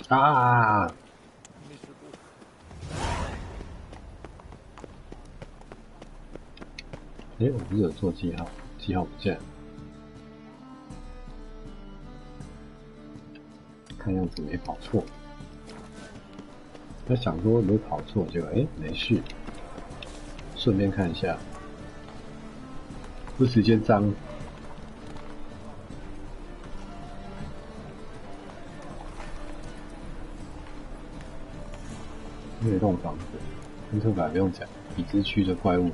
Ah! 哎，我不是有做记号，记号不见了。看样子没跑错。在想说有没有跑错，结果哎没事。顺便看一下，不时间脏。那栋房子，跟特白不用讲，已知区的怪物。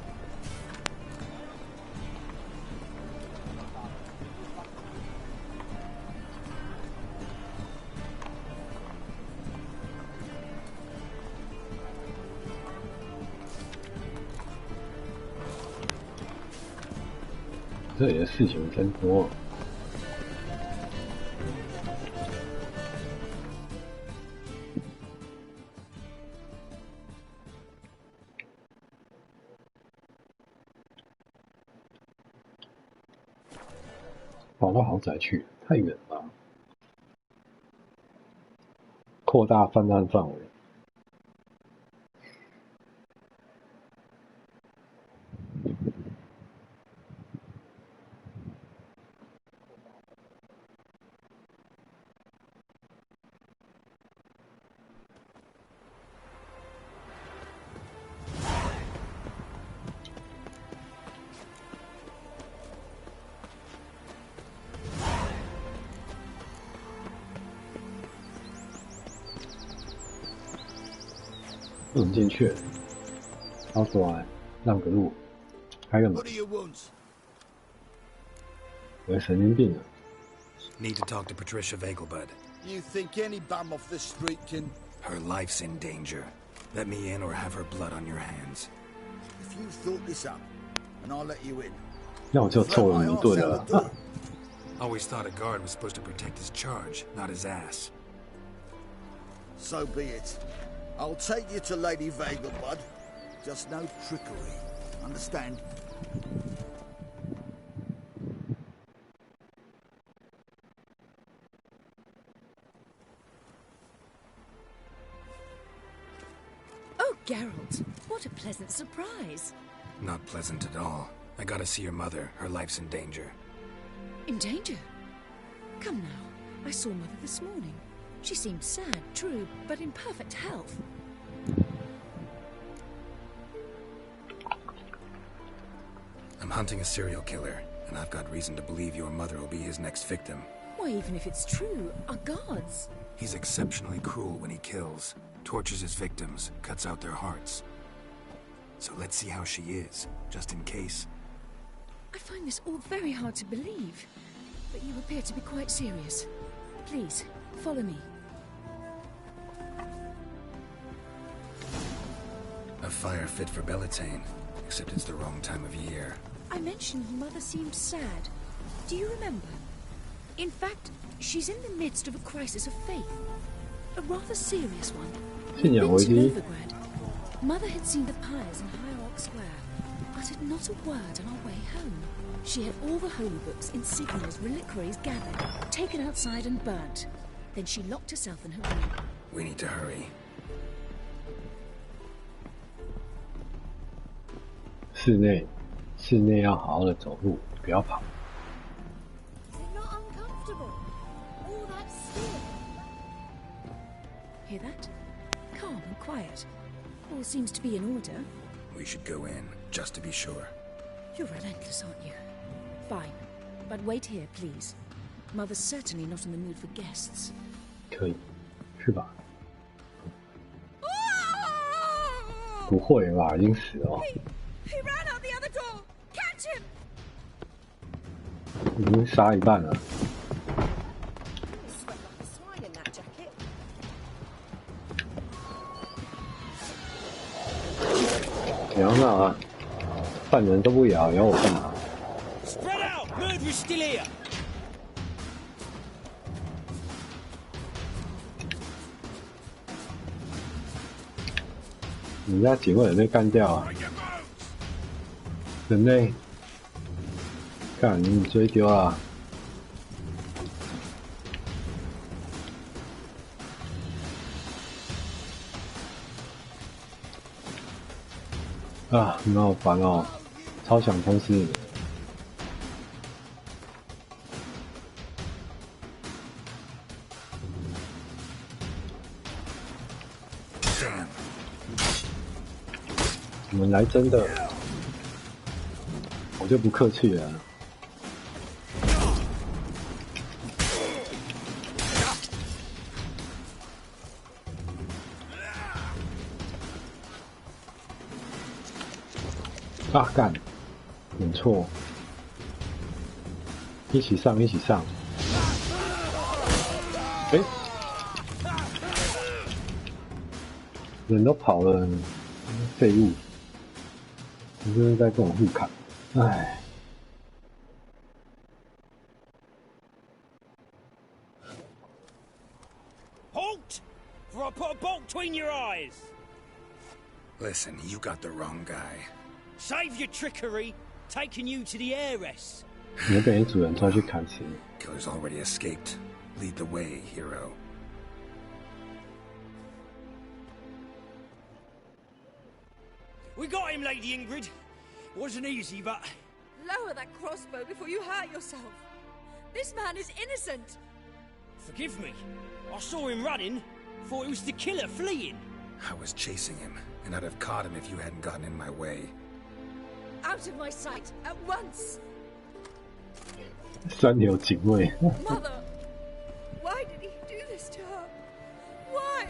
这里的事情真多。跑到豪宅去，太远了吧？扩大犯案范围。不能进去，超出来，让个路，开个门。我神经病啊 Need to talk to Patricia Vegelbud. You think any bum off the street can... Her life's in danger. Let me in or have her blood on your hands. If you thought this up, and I'll let you in. 那我就揍了你一顿了。Always thought a guard was supposed to protect his charge, not his ass. So be it. I'll take you to Lady Vegelbud. Just no trickery. Understand? Oh, Geralt, what a pleasant surprise. Not pleasant at all. I gotta see your mother. Her life's in danger. In danger? Come now, I saw Mother this morning. She seemed sad, true, but in perfect health. I'm hunting a serial killer, and I've got reason to believe your mother will be his next victim. Why, even if it's true, our guards... He's exceptionally cruel when he kills, tortures his victims, cuts out their hearts. So let's see how she is, just in case. I find this all very hard to believe. but you appear to be quite serious. Please, follow me. A fire fit for Bellatane, except it's the wrong time of year. I mentioned Mother seemed sad. Do you remember? In fact, she's in the midst of a crisis of faith. A rather serious one. We'd been to Novigrad. Mother had seen the pyres in Hierarch Square, uttered not a word on our way home. She had all the holy books, insignias, reliquaries gathered, taken outside and burnt. Then she locked herself in her room. We need to hurry. 室内要好好的走路，不要跑。 Not uncomfortable. All that skin. Hear that? Calm and quiet. All seems to be in order. We should go in, just to be sure. You're relentless, aren't you? Fine. But wait here, please. Mother's certainly not in the mood for guests. 可以，去吧。不会吧？已经死了。 He ran out the other door. Catch him. 已经杀一半了。 Sweat like a swine in that jacket. 你要干嘛？犯人都不咬，咬我干嘛？ Spread out! Murderer's still here! 人家警卫也被干掉啊！人类，干你追丢了！啊，你好烦哦，超想通知你。 你们来真的，我就不客气了。啊，干，点错，一起上，一起上。哎，人都跑了，废物！ 你这是在跟我互砍，唉。 Halt! For I put a bolt between your eyes! Listen, you got the wrong guy. Save your trickery, taking you to the heiress. 你被你主人抓去砍死。Killer's already escaped. Lead the way, hero. We got him, Lady Ingrid. Wasn't easy, but... Lower that crossbow before you hurt yourself. This man is innocent. Forgive me. I saw him running. Thought it was the killer fleeing. I was chasing him, and I'd have caught him if you hadn't gotten in my way. Out of my sight, at once. 三流警卫。 Mother, why did he do this to her? Why?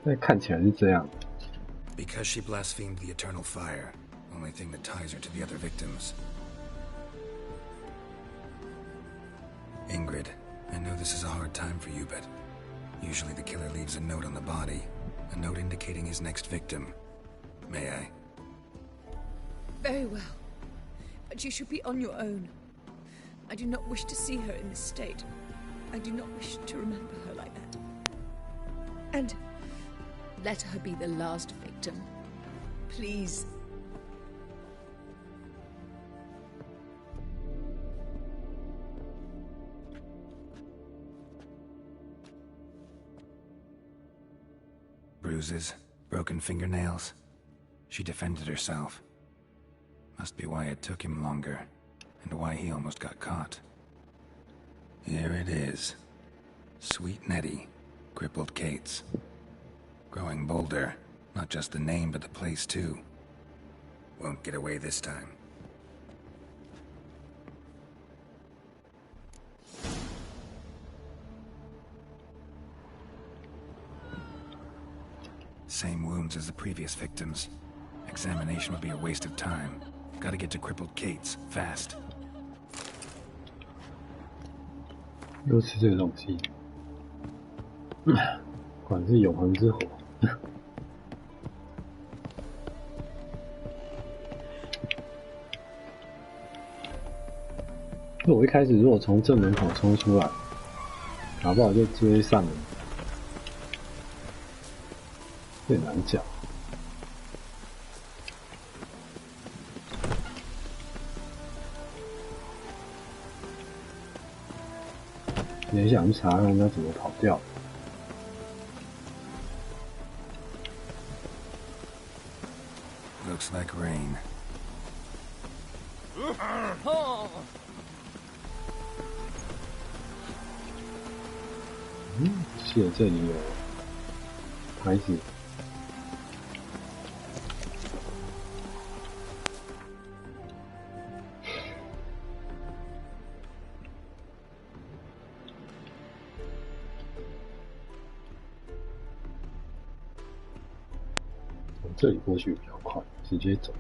那看起来是这样。 Because she blasphemed the eternal fire, only thing that ties her to the other victims. Ingrid, I know this is a hard time for you, but usually the killer leaves a note on the body, a note indicating his next victim. May I? Very well. But you should be on your own. I do not wish to see her in this state. I do not wish to remember her like that. And let her be the last victim. Please. Bruises, broken fingernails. She defended herself. Must be why it took him longer, and why he almost got caught. Here it is. Sweet Nettie, crippled Kate's. Growing bolder, not just the name but the place too. Won't get away this time. Same wounds as the previous victims. Examination would be a waste of time. Gotta get to crippled Kate's, fast. 又吃这个东西，果然是永恒之火。我一开始如果从正门口冲出来，搞不好就追上了，有点难讲。也想查人家怎么跑掉。Looks like rain. 记得这里有牌子。从这里过去比较快，直接走。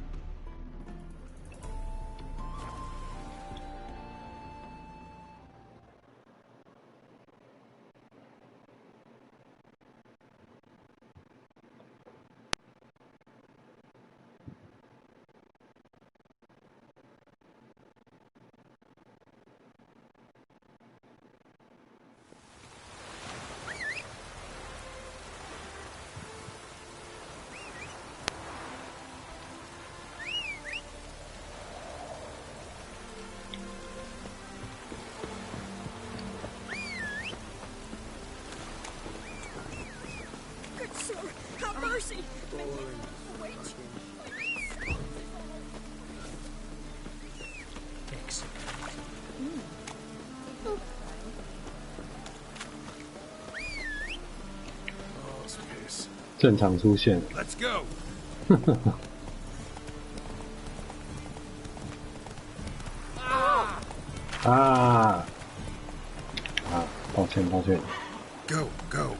Mercy! Excellent. 正常出现。Let's go. 抱歉。Go, go.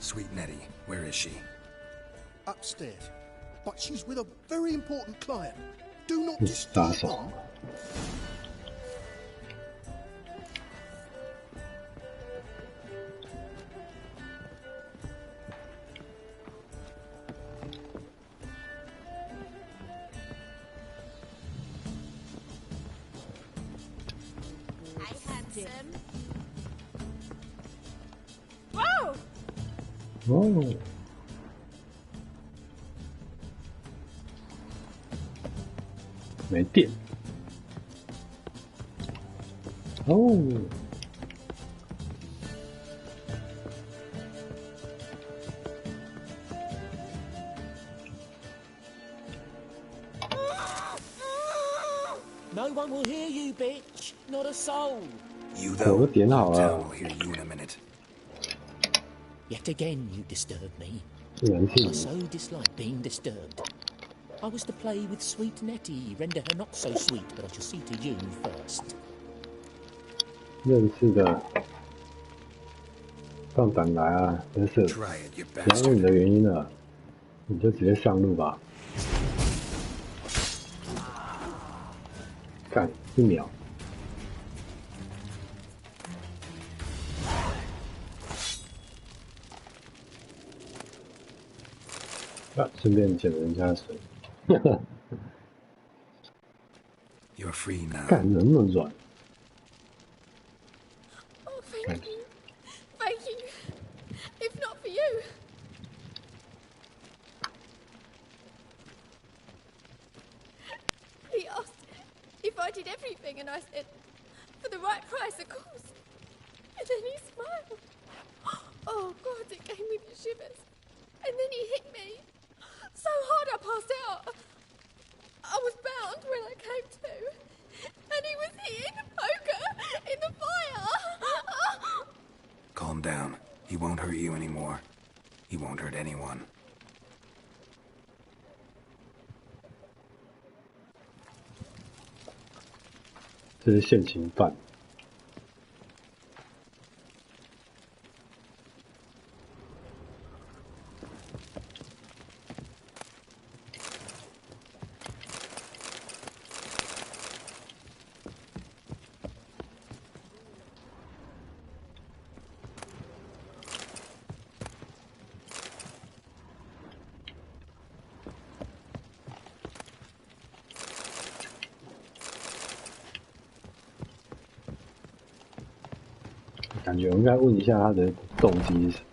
Sweet Nettie, where is she? Upstairs. But she's with a very important client. Do not 你是打 disturb 手 them. Hi, handsome. Whoa! 哦，没电。哦， No one will hear you, bitch. Not a soul. You 我 though. 都点好 Town 了 will，hear you in a minute. Yet again you disturb me. 人是 I so dislike being disturbed. I was to play with sweet Nettie, render her not so sweet, but I shall see to you first. 认识的，放胆来啊！真是， Try it, you 不要问你 bastard. 的原因了，你就直接上路吧。干1秒。顺便捡人家水。 You're free now. 干人那么软。 Oh, thank you. Thank you. If not for you. He asked if I did everything, and I said, for the right price, of course. And then he smiled. Oh, God, it gave me the shivers. And then he hit me. So hard I passed out. I was bound when I came to. And he was hitting the poker in the fire. Calm down. He won't hurt you anymore. He won't hurt anyone. 这是现行犯。感觉我应该问一下他的动机是什么。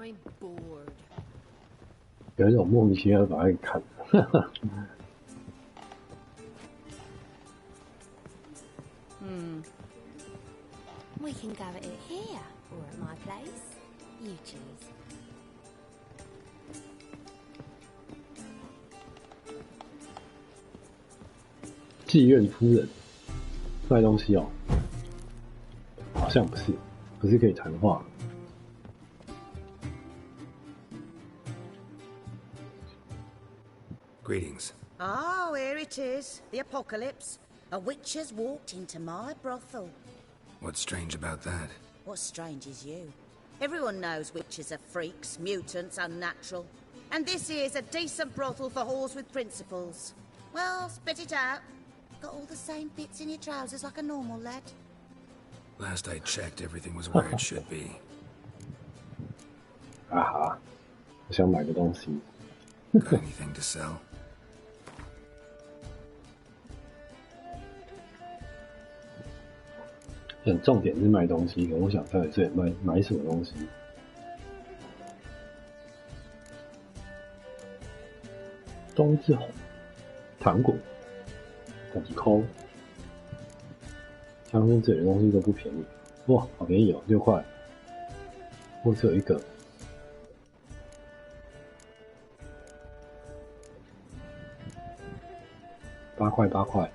I'm bored. 有一种莫名其妙的把它给砍了。We can go at it here or at my place. You choose. 妓院夫人卖东西哦，好像不是，不是可以谈话。Greetings. Oh, here it is. The apocalypse. A witch has walked into my brothel. What's strange about that? What's strange is you. Everyone knows witches are freaks, mutants, unnatural. And this here's a decent brothel for whores with principles. Well, spit it out. Got all the same bits in your trousers like a normal lad. Last I checked, everything was where it should be. 啊哈，我想买个东西。Got anything to sell? 重点是卖东西，可我想在这里买什么东西？冬至红糖果，5块。相信这里的东西都不便宜，哇，好便宜哦，6块。我只有一个。8块8块。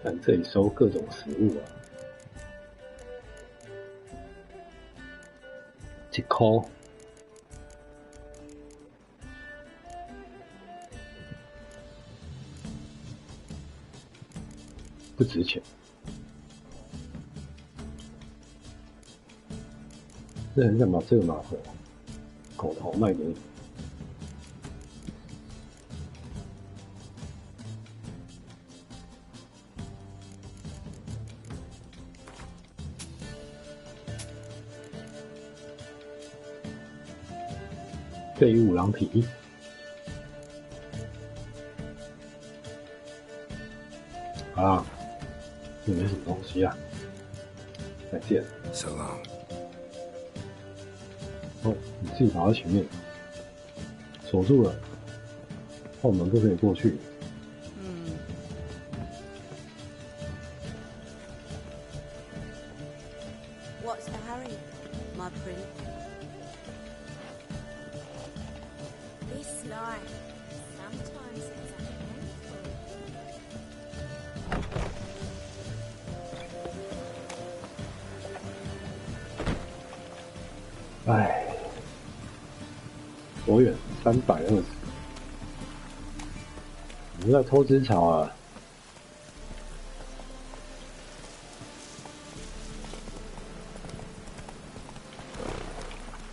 看这里收各种食物啊，1块。不值钱。这人想把这个拿回来，狗头卖给你。废物狼皮。啊，这没什么东西啊。再见。So long. 哦，你自己跑到前面，锁住了，后门不可以过去。What's the hurry, my prince? This life, sometimes it's a handful. 唉。多远？320。我们在偷枝草啊！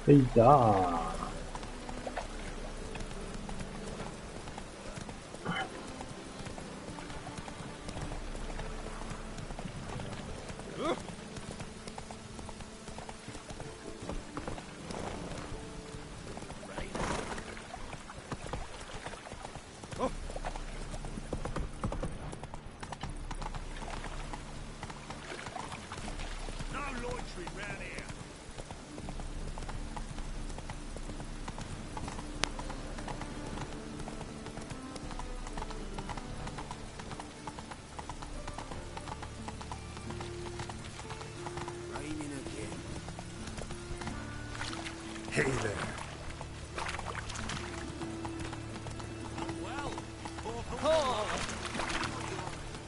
哎呀！ Hey there.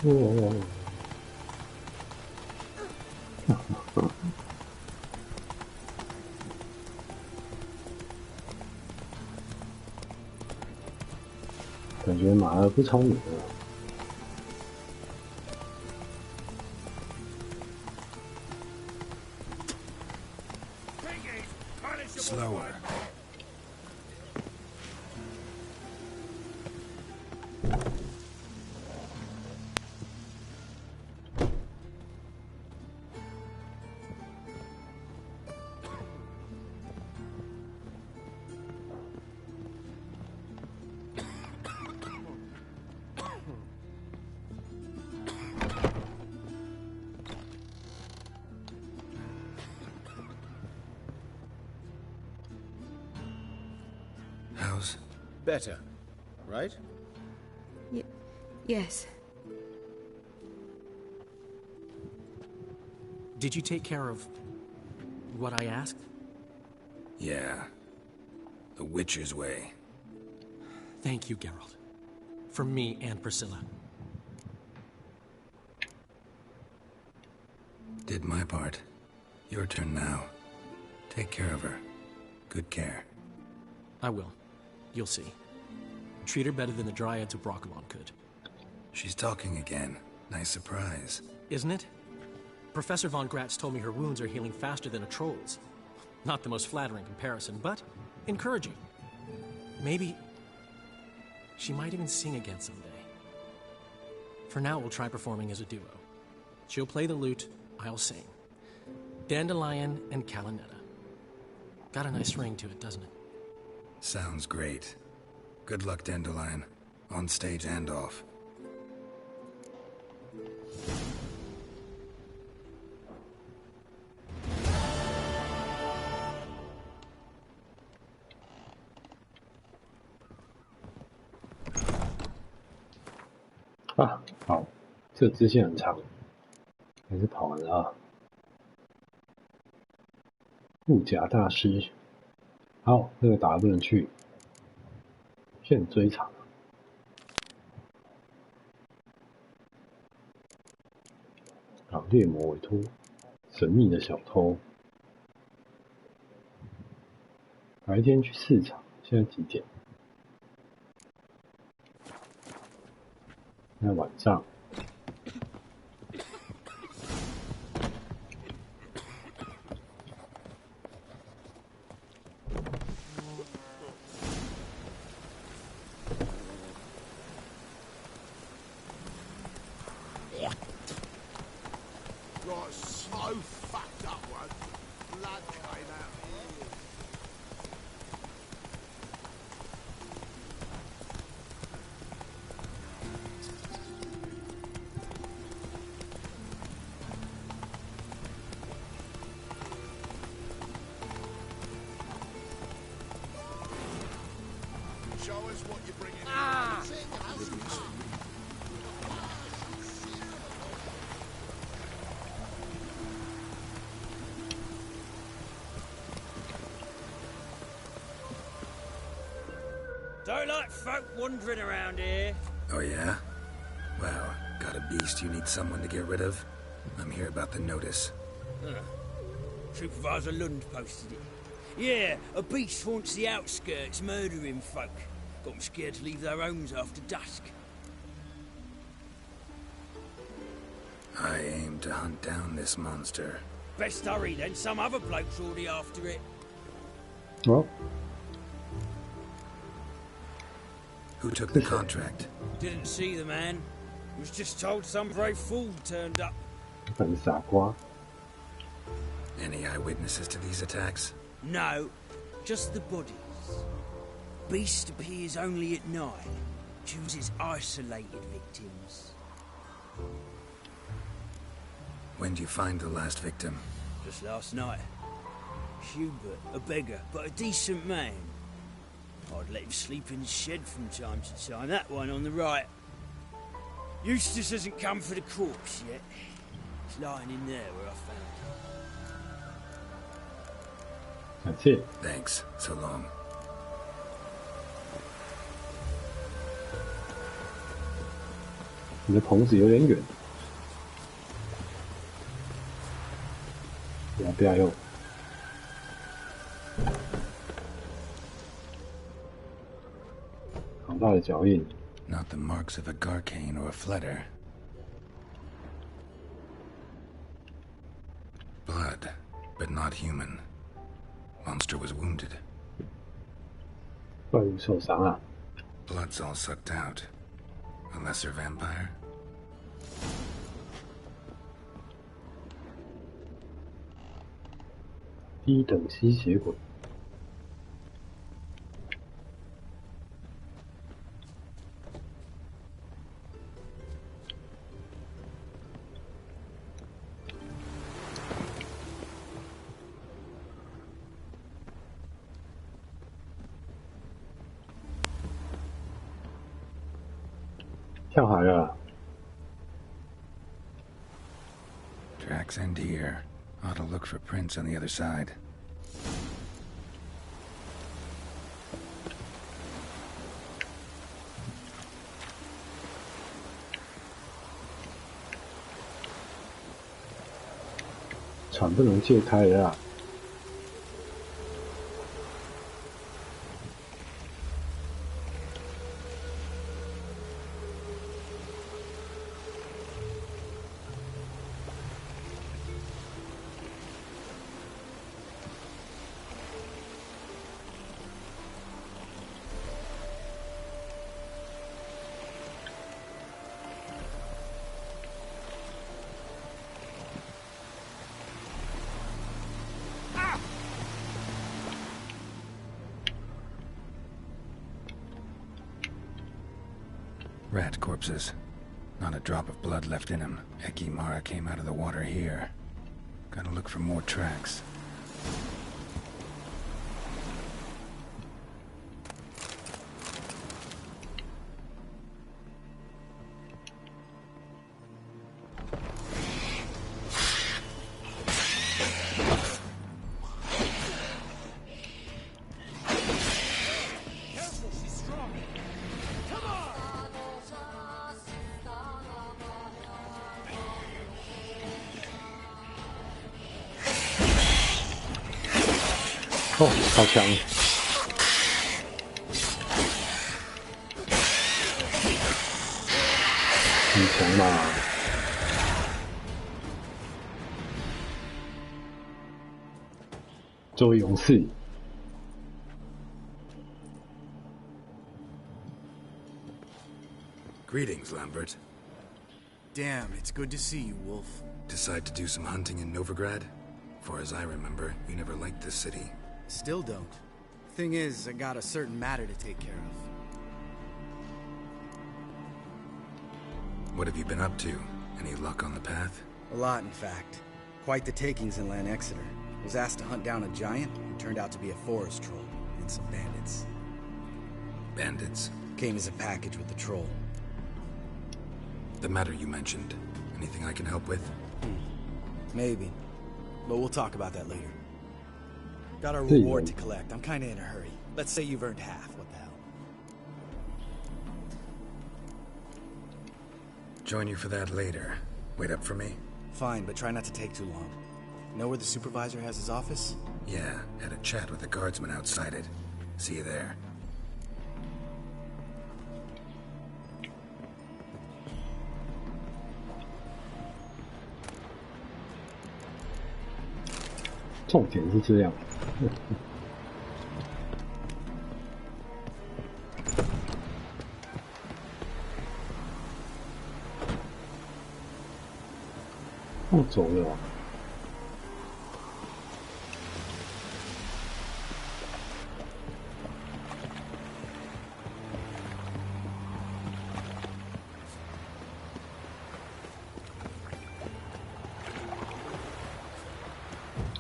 哦，感觉马儿不聪明了。Slower. How's... Better, right? Yes. Did you take care of what I asked? Yeah. The Witcher's way. Thank you, Geralt. From me and Priscilla. Did my part. Your turn now. Take care of her. Good care. I will. You'll see. Treat her better than the Dryads of Brokilon could. She's talking again. Nice surprise. Isn't it? Professor Von Gratz told me her wounds are healing faster than a troll's. Not the most flattering comparison, but encouraging. Maybe she might even sing again someday. For now, we'll try performing as a duo. She'll play the lute, I'll sing. Dandelion and Calinetta. Got a nice ring to it, doesn't it? Sounds great. Good luck, Dandelion. On stage and off.啊，好，这个支线很长，还是跑完了啊。护甲大师，好，这个打的不能去，现追场。啊，猎魔委托，神秘的小偷。白天去市场，现在几点？现在晚上。Right, so fucked up one. Blood came out here. Show us what you're bringing in. Don't like folk wandering around here. Oh yeah? Well, got a beast you need someone to get rid of? I'm here about the notice. Supervisor Lund posted it. Yeah, a beast haunts the outskirts, murdering folk. Got them scared to leave their homes after dusk. I aim to hunt down this monster. Best hurry then, some other bloke's already after it. Well. Who took the contract? Didn't see the man. Was just told some brave fool turned up.很傻瓜。 Any eyewitnesses to these attacks? No, just the bodies. Beast appears only at night. Chooses isolated victims. When did you find the last victim? Just last night. Hubert, a beggar, but a decent man. I'd let him sleep in the shed from time to time. That one on the right. Eustace hasn't come for the corpse yet. It's lying in there where I found 感谢。 Thanks. So long. 你的棚子有点远，不要用。好大的脚印。 Not the marks of a Garcane or a Fletter. Blood, but not human. Monster was wounded. 怪物受伤了。 Blood's all sucked out. A lesser vampire? 低等吸血鬼。跳海了。 Tracks end here. Ought to look for prints on the other side. 船不能借开了啊。 Rat corpses. Not a drop of blood left in them. Ekimara came out of the water here. Gotta look for more tracks. Careful, she's strong. Come on! 哦，好强！很强嘛！作为勇士， Greetings, Lambert. Damn, it's good to see you, Wolf. Decide to do some hunting in Novigrad? Far as I remember, you never liked this city. Still don't. Thing is, I got a certain matter to take care of. What have you been up to? Any luck on the path? A lot, in fact. Quite the takings in Lan Exeter. Was asked to hunt down a giant who turned out to be a forest troll and some bandits. Bandits? Came as a package with the troll. The matter you mentioned. Anything I can help with? Maybe. But we'll talk about that later. Got a reward to collect. I'm kinda in a hurry. Let's say you've earned half. What the hell? Join you for that later. Wait up for me? Fine, but try not to take too long. Know where the supervisor has his office? Yeah, had a chat with the guardsman outside it. See you there. 重点是这样。不走了。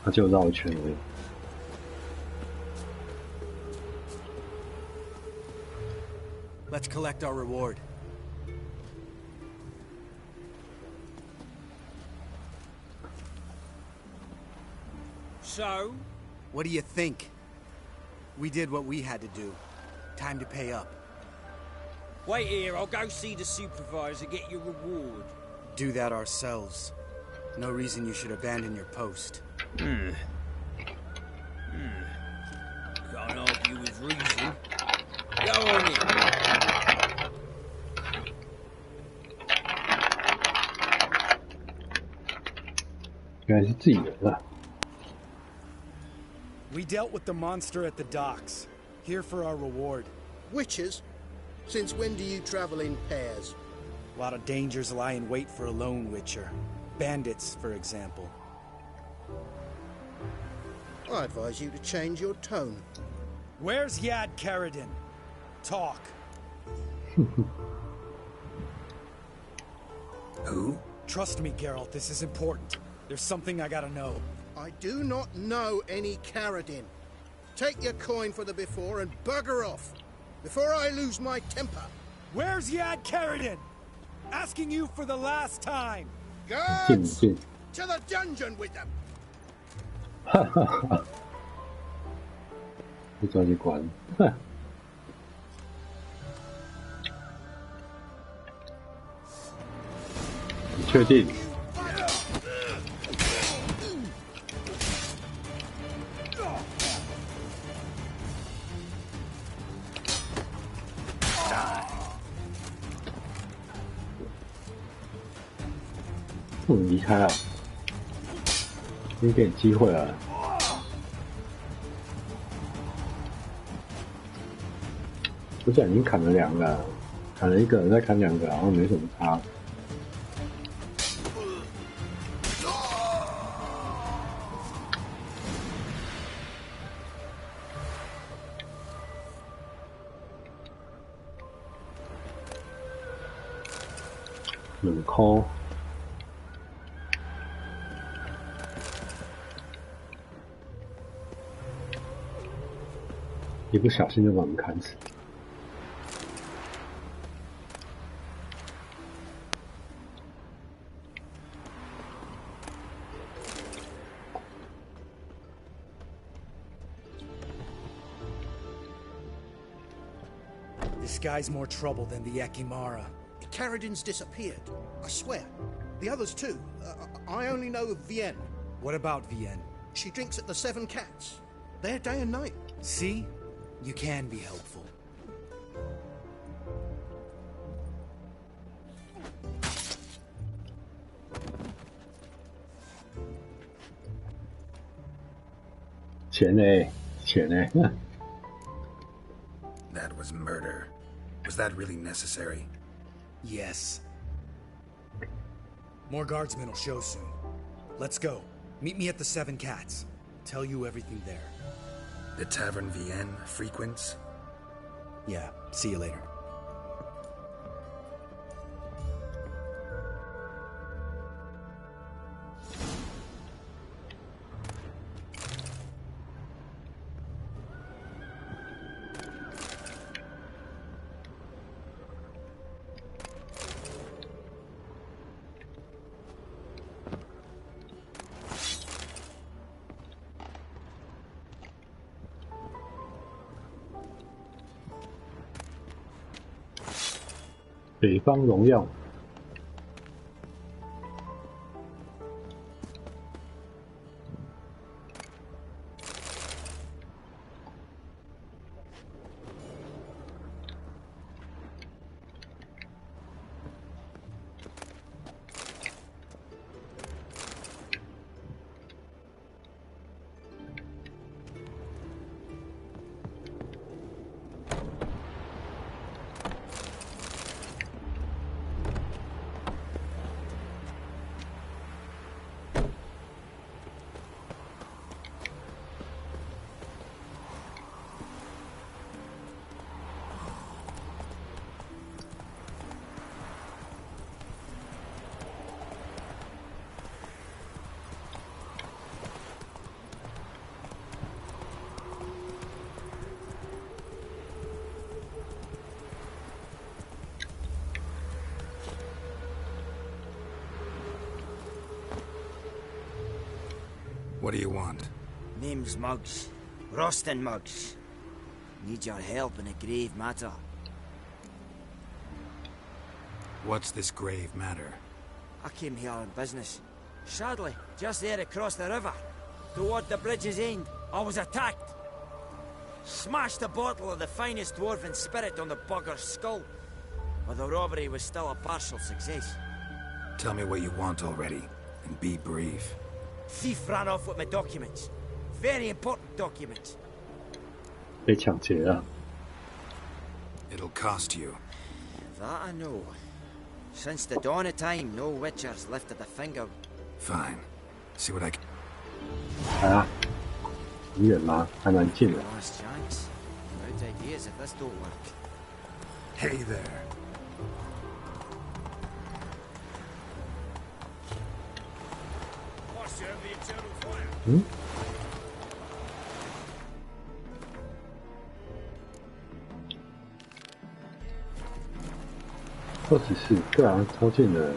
他就绕一圈而已。 Let's collect our reward. So, What do you think? We did what we had to do. Time to pay up. Wait here, I'll go see the supervisor, get your reward. Do that ourselves. No reason you should abandon your post. Can't argue with reason. Go on in. 原来是自己人啊。 We dealt with the monster at the docks. Here for our reward. Witches? Since when do you travel in pairs? A lot of dangers lie in wait for a lone witcher. Bandits, for example. I advise you to change your tone. Where's Yad Karadin? Talk. Who? Trust me, Geralt, this is important. There's something I gotta know. I do not know any Karadin. Take your coin for the before and bugger off, before I lose my temper. Where's Yad Karadin? Asking you for the last time. Guards! To the dungeon with them! 哈哈哈！被抓去关。你确定？离开了，已经给你机会了。不是已经砍了2个，砍了1个，再砍2个，好像没什么差。2块。 一不小心就把我们砍死。This guy's more trouble than the Ekimara. Karadin's disappeared, I swear. The others too. I only know of Vienne. What about Vienne? She drinks at the Seven Cats. There day and night. See? You can be helpful. That was murder. Was that really necessary? Yes. More guardsmen will show soon. Let's go. Meet me at the Seven Cats. Tell you everything there. The Tavern Vienne frequents? Yeah, see you later.《北方荣耀》What do you want? Name's Muggs. Rostin Muggs. Need your help in a grave matter. What's this grave matter? I came here on business. Sadly, just there across the river, toward the bridge's end, I was attacked. Smashed a bottle of the finest dwarven spirit on the bugger's skull. But the robbery was still a partial success. Tell me what you want already, and be brief. Thief ran off with my documents. Very important documents. 被抢劫了。 It'll cost you. That I know. Since the dawn of time, no witchers lifted a finger. Fine. See what I can. 啊，很远吗？还蛮近的。 Last chance. Out ideas if this don't work. Hey there. 嗯？24，对啊，超近的。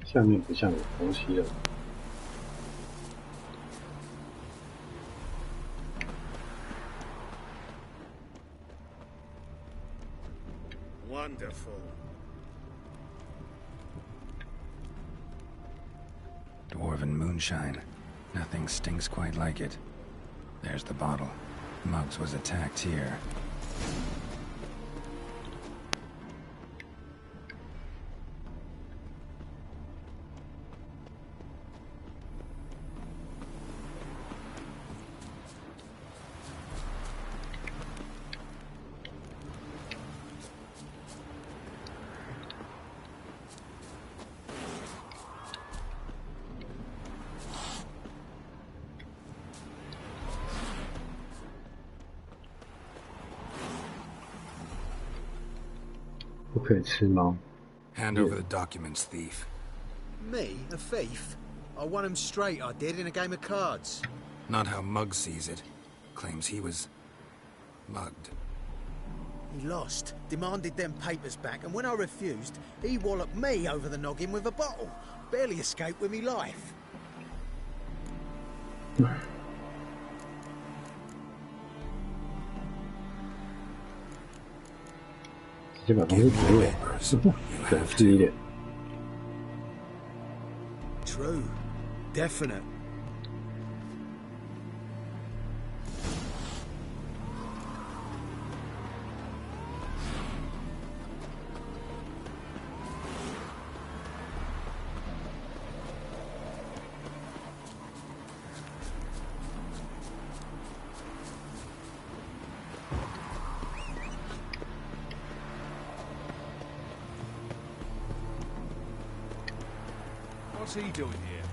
下面不像有东西了。 Wonderful. Dwarven moonshine. Nothing stinks quite like it. There's the bottle. Muggs was attacked here. Hand over the documents, thief. Me? A thief? I won him straight, I did, in a game of cards. Not how Muggs sees it. Claims he was mugged. He lost, demanded them papers back, and when I refused, he walloped me over the noggin with a bottle. Barely escaped with me life. True. Definite. What's he doing here?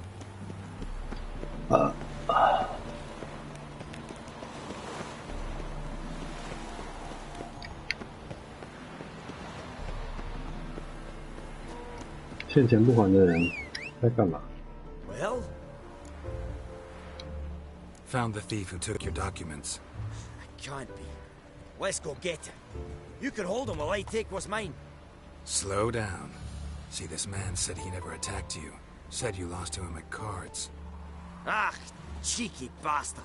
欠钱不还的人在干嘛？ Well? Found the thief who took your documents. It can't be. Let's go get him. You can hold him while I take what's mine. Slow down. See, this man said he never attacked you. Said you lost to him at cards. Ah, cheeky bastard.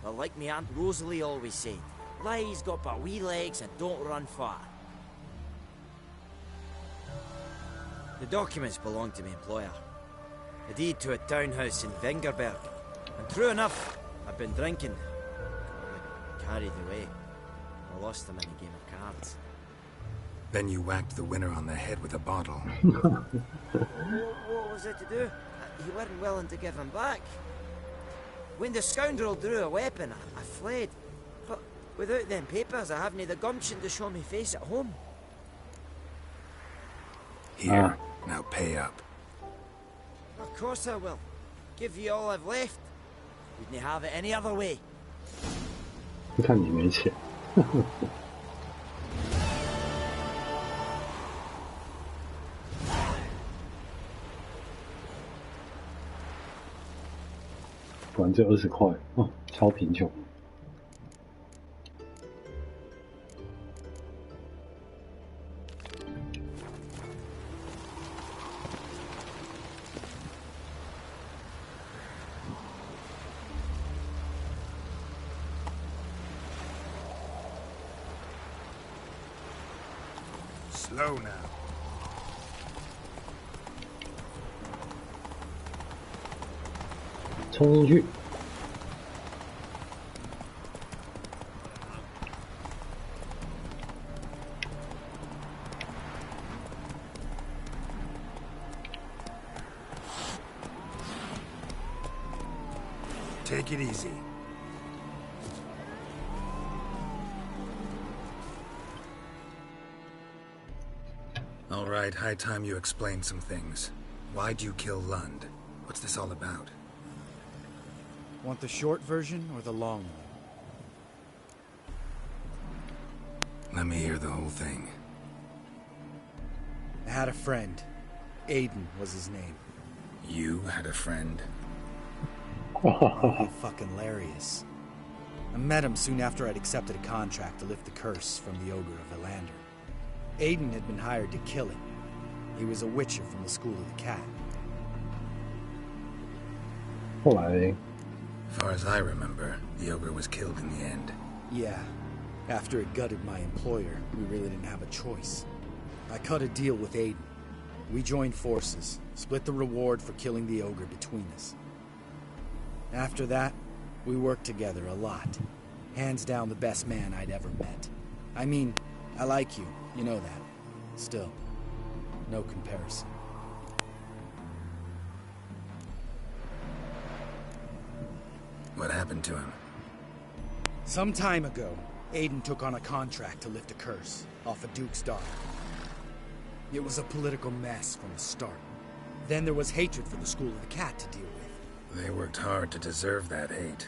Well, like me Aunt Rosalie always said, lies got but wee legs and don't run far. The documents belong to my employer. A deed to a townhouse in Vengerberg. And true enough, I've been drinking. Probably carried away. I lost them in a game of cards. Then you whacked the winner on the head with a bottle. What was it to do? You weren't willing to give him back. When the scoundrel drew a weapon, I fled. But without them papers, I haven't the gumption to show me face at home. Here, now pay up. Of course I will. Give you all I've left. Wouldn't have it any other way. 看你没钱。果然只有20块哦，超贫穷。Slow now. 冲进去！ Take it easy. All right, high time you explain some things. Why'd you kill Lund? What's this all about? Want the short version or the long one? Let me hear the whole thing. I had a friend. Aiden was his name. You had a friend? Oh, fucking hilarious. I met him soon after I'd accepted a contract to lift the curse from the Ogre of Elander. Aiden had been hired to kill him. He was a witcher from the School of the Cat. 后来 As far as I remember, the ogre was killed in the end. Yeah. After it gutted my employer, we really didn't have a choice. I cut a deal with Aiden. We joined forces, split the reward for killing the ogre between us. After that, we worked together a lot. Hands down the best man I'd ever met. I mean, I like you, you know that. Still, no comparison. What happened to him? Some time ago, Aiden took on a contract to lift a curse off a Duke's daughter. It was a political mess from the start. Then there was hatred for the School of the Cat to deal with. They worked hard to deserve that hate.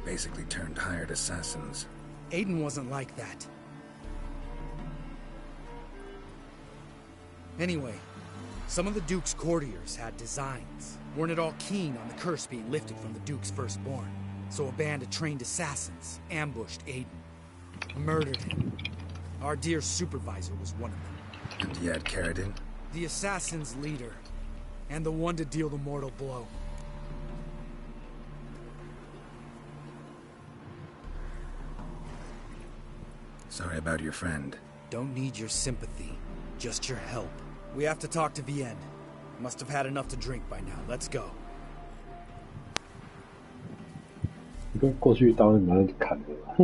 Basically turned hired assassins. Aiden wasn't like that. Anyway, some of the Duke's courtiers had designs. Weren't at all keen on the curse being lifted from the Duke's firstborn. So a band of trained assassins ambushed Aiden. Murdered him. Our dear supervisor was one of them. And yet Carradine? The assassin's leader. And the one to deal the mortal blow. Sorry about your friend. Don't need your sympathy. Just your help. We have to talk to Vienne. Must have had enough to drink by now. Let's go. 你跟过去刀你马上就砍了吧。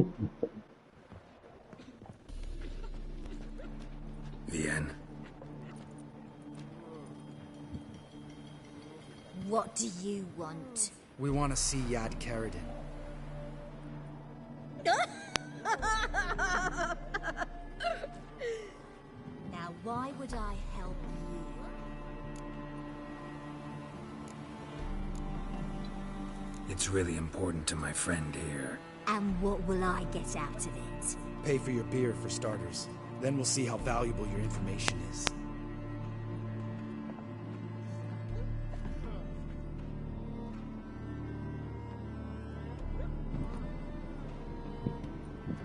Vienne. What do you want? We want to see Yad Carradine. Now, why would I help you? It's really important to my friend here. And what will I get out of it? Pay for your beer, for starters. Then we'll see how valuable your information is.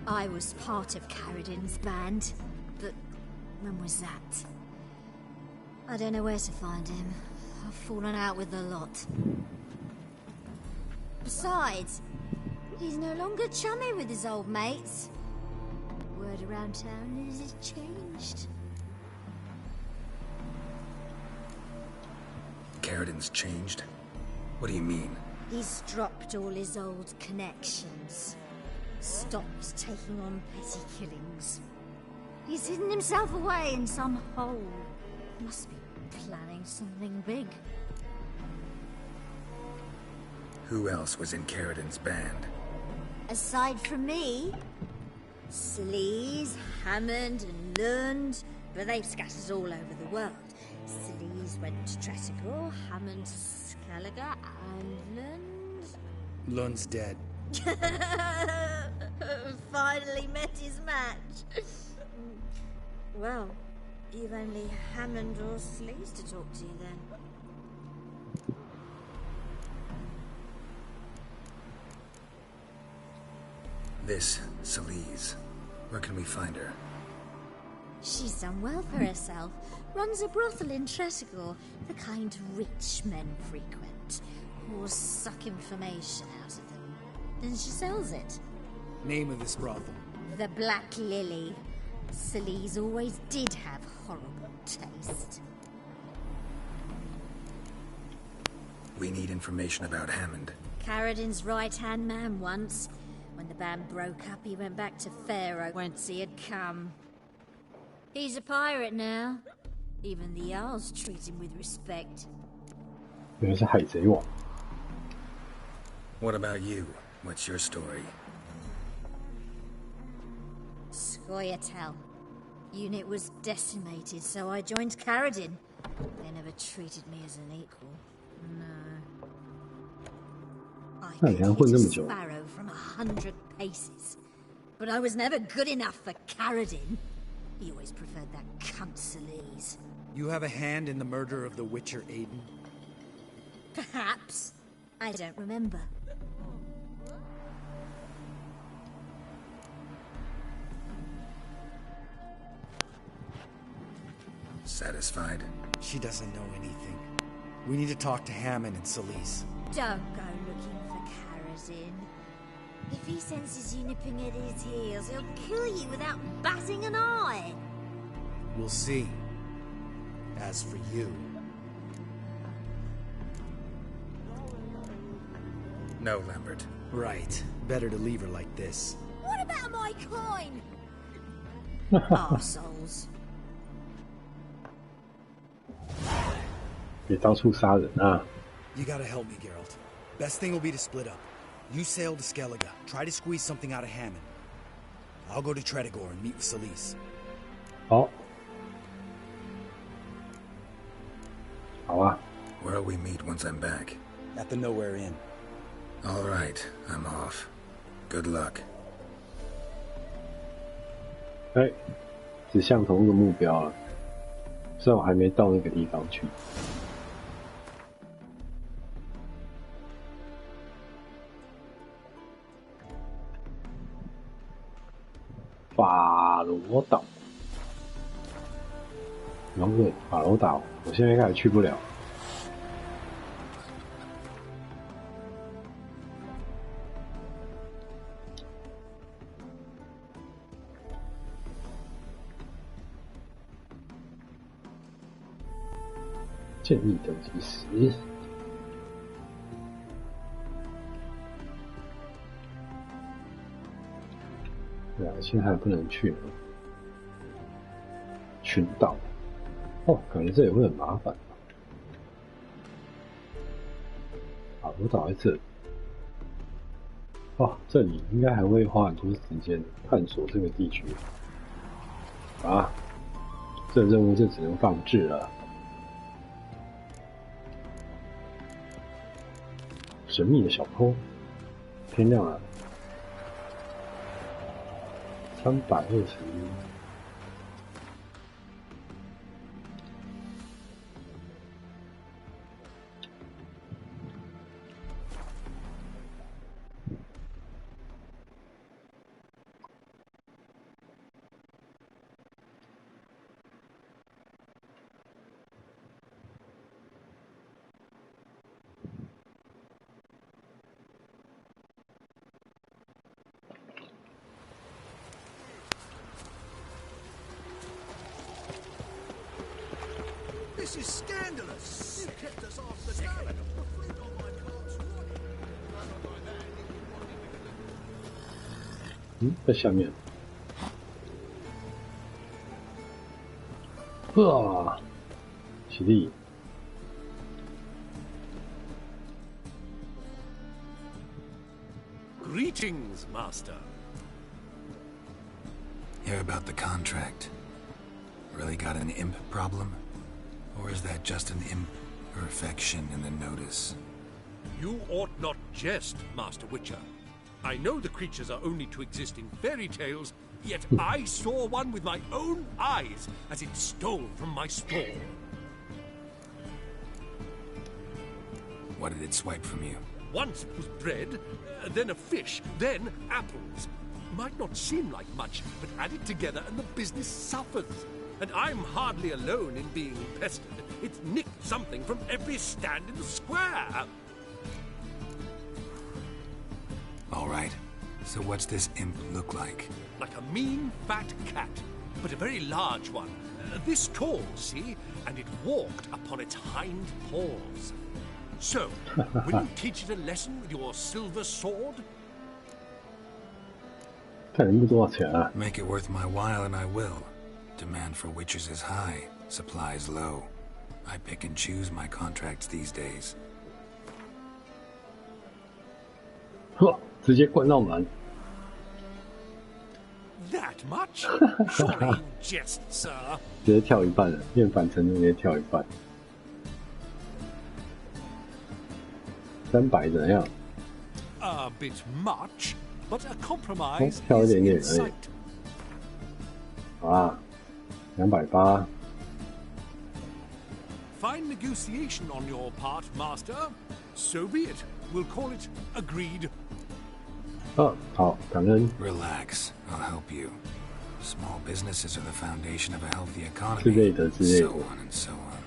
I was part of Carradine's band, but when was that? I don't know where to find him. I've fallen out with the lot. Besides, he's no longer chummy with his old mates. Word around town is he's changed. Carradine's changed? What do you mean? He's dropped all his old connections. Stopped taking on petty killings. He's hidden himself away in some hole. Must be planning something big. Who else was in Carradine's band? Aside from me, Sleaze, Hammond and Lund, but they've scattered all over the world. Sleaze went to Tretogor, Hammond to Skellige, and Lund... Lund's dead. Finally met his match. Well, you've only Hammond or Sleaze to talk to then. this Celise? Where can we find her? She's done well for herself. Runs a brothel in Tretogor, the kind rich men frequent. Who'll suck information out of them. Then she sells it. Name of this brothel? The Black Lily. Celise always did have horrible taste. We need information about Hammond. Carradin's right-hand man once. When the band broke up, he went back to Pharaoh whence he had come. He's a pirate now. Even the Jarls treat him with respect. 原来是海贼王。 What about you? What's your story? Scoia'tael. Unit was decimated, so I joined Carradin. They never treated me as an equal. No. I could hit a sparrow from 100 paces. But I was never good enough for Carradin. He always preferred that cunt Celise. You have a hand in the murder of the Witcher Aiden? Perhaps. I don't remember. Satisfied? She doesn't know anything. We need to talk to Hammond and Celise. Don't go looking for Carradin. If he senses you nipping at his heels, he'll kill you without batting an eye. We'll see. As for you... No, Lambert. Right. Better to leave her like this. What about my coin? Arseholes. 别到处杀人啊！ You gotta help me, Geralt. Best thing will be to split up. You sail to Skellige, try to squeeze something out of Hammond. I'll go to Tretogor and meet with Celise. 好，好啊。 Where'll we meet once I'm back? At the Nowhere Inn. All right, I'm off. Good luck. 哎，指向同一个目标了。虽然我还没到那个地方去。法罗岛，然后对，法罗岛，我现在开始去不了。建议等级10。对啊，现在还不能去呢。群岛，哦，感觉这也会很麻烦。法罗岛在这里。哦，这里应该还会花很多时间探索这个地区。啊，这任务就只能放置了。神秘的小偷，天亮了，321。This is scandalous! You kept us off the day. The fruit on my cart's rotting. 在下面。哇，起立。Greetings, Master. Hear about the contract. Really got an imp problem? Or is that just an imperfection in the notice? You ought not jest, Master Witcher. I know the creatures are only to exist in fairy tales, yet I saw one with my own eyes as it stole from my store. What did it swipe from you? Once it was bread, then a fish, then apples. might not seem like much, but add it together and the business suffers. And I'm hardly alone in being pestered. It's nicked something from every stand in the square. All right. So what's this imp look like? Like a mean, fat cat, but a very large one. This tall, see? And it walked upon its hind paws. So, will you teach it a lesson with your silver sword? 看人不多少钱啊 Make it worth my while and I will. Demand for witches is high, supplies low. I pick and choose my contracts these days. 呵，直接灌到满。 That much? Surely you jest, sir. 直接跳一半了，面反程度直接跳一半。300怎样？ A bit much, but a compromise 跳一 is 点点 in 而已 sight.。好啊，280。 Fine negotiation on your part, master. So be it. We'll call it agreed. 好，感恩。 Relax, I'll help you. Small businesses are the foundation of a healthy 之类 economy. 的之类 So 的。 on and so on.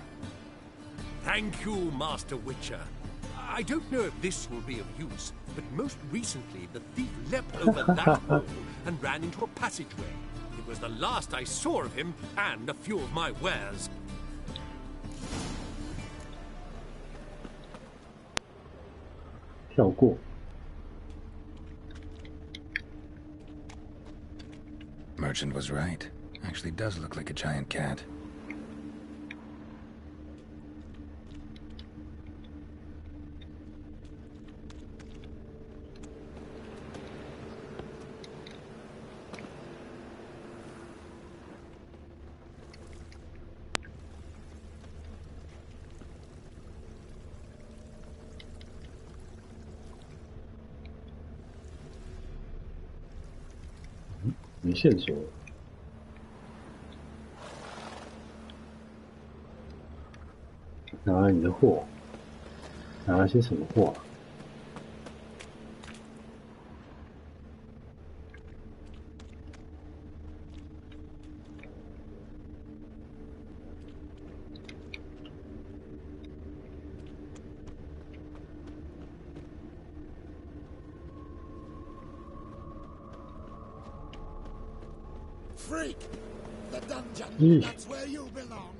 Thank you, Master Witcher. I don't know if this will be of use, but most recently the thief leapt over that hole and ran into a passageway. It was the last I saw of him and a few of my wares. 跳过。 Merchant was right. Actually does look like a giant cat. .没线索。拿了你的货，拿了些什么货啊？ Freak! The dungeon! Mm. That's where you belong!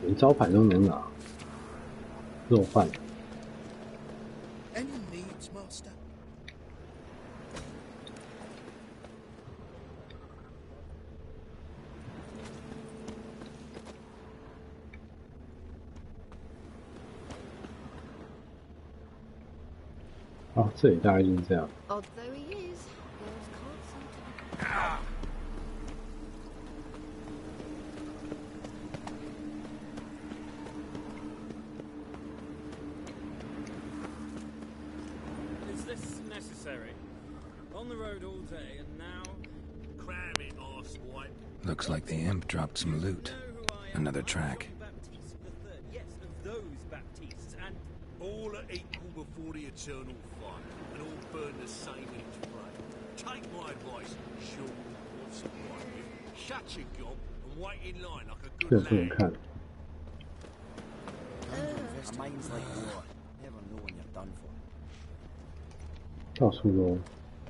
连招牌都能拿，肉贩。 Any needs, Master? .好，这里大概就是这样。 Odd though he is, girls can't seem to... Is this necessary? On the road all day and now... Cram it, arsewipe. Looks like the imp dropped some loot. Another track. Baptiste III, yes, of those Baptistes, and... All are equal before the eternal fire, and all burn the same each flame. Take my advice, Sean, what's the point? Shut your gob and wait in line like a 这 good 是我 lad. 看。 A mind's like water. Never know when you're done for. 到处都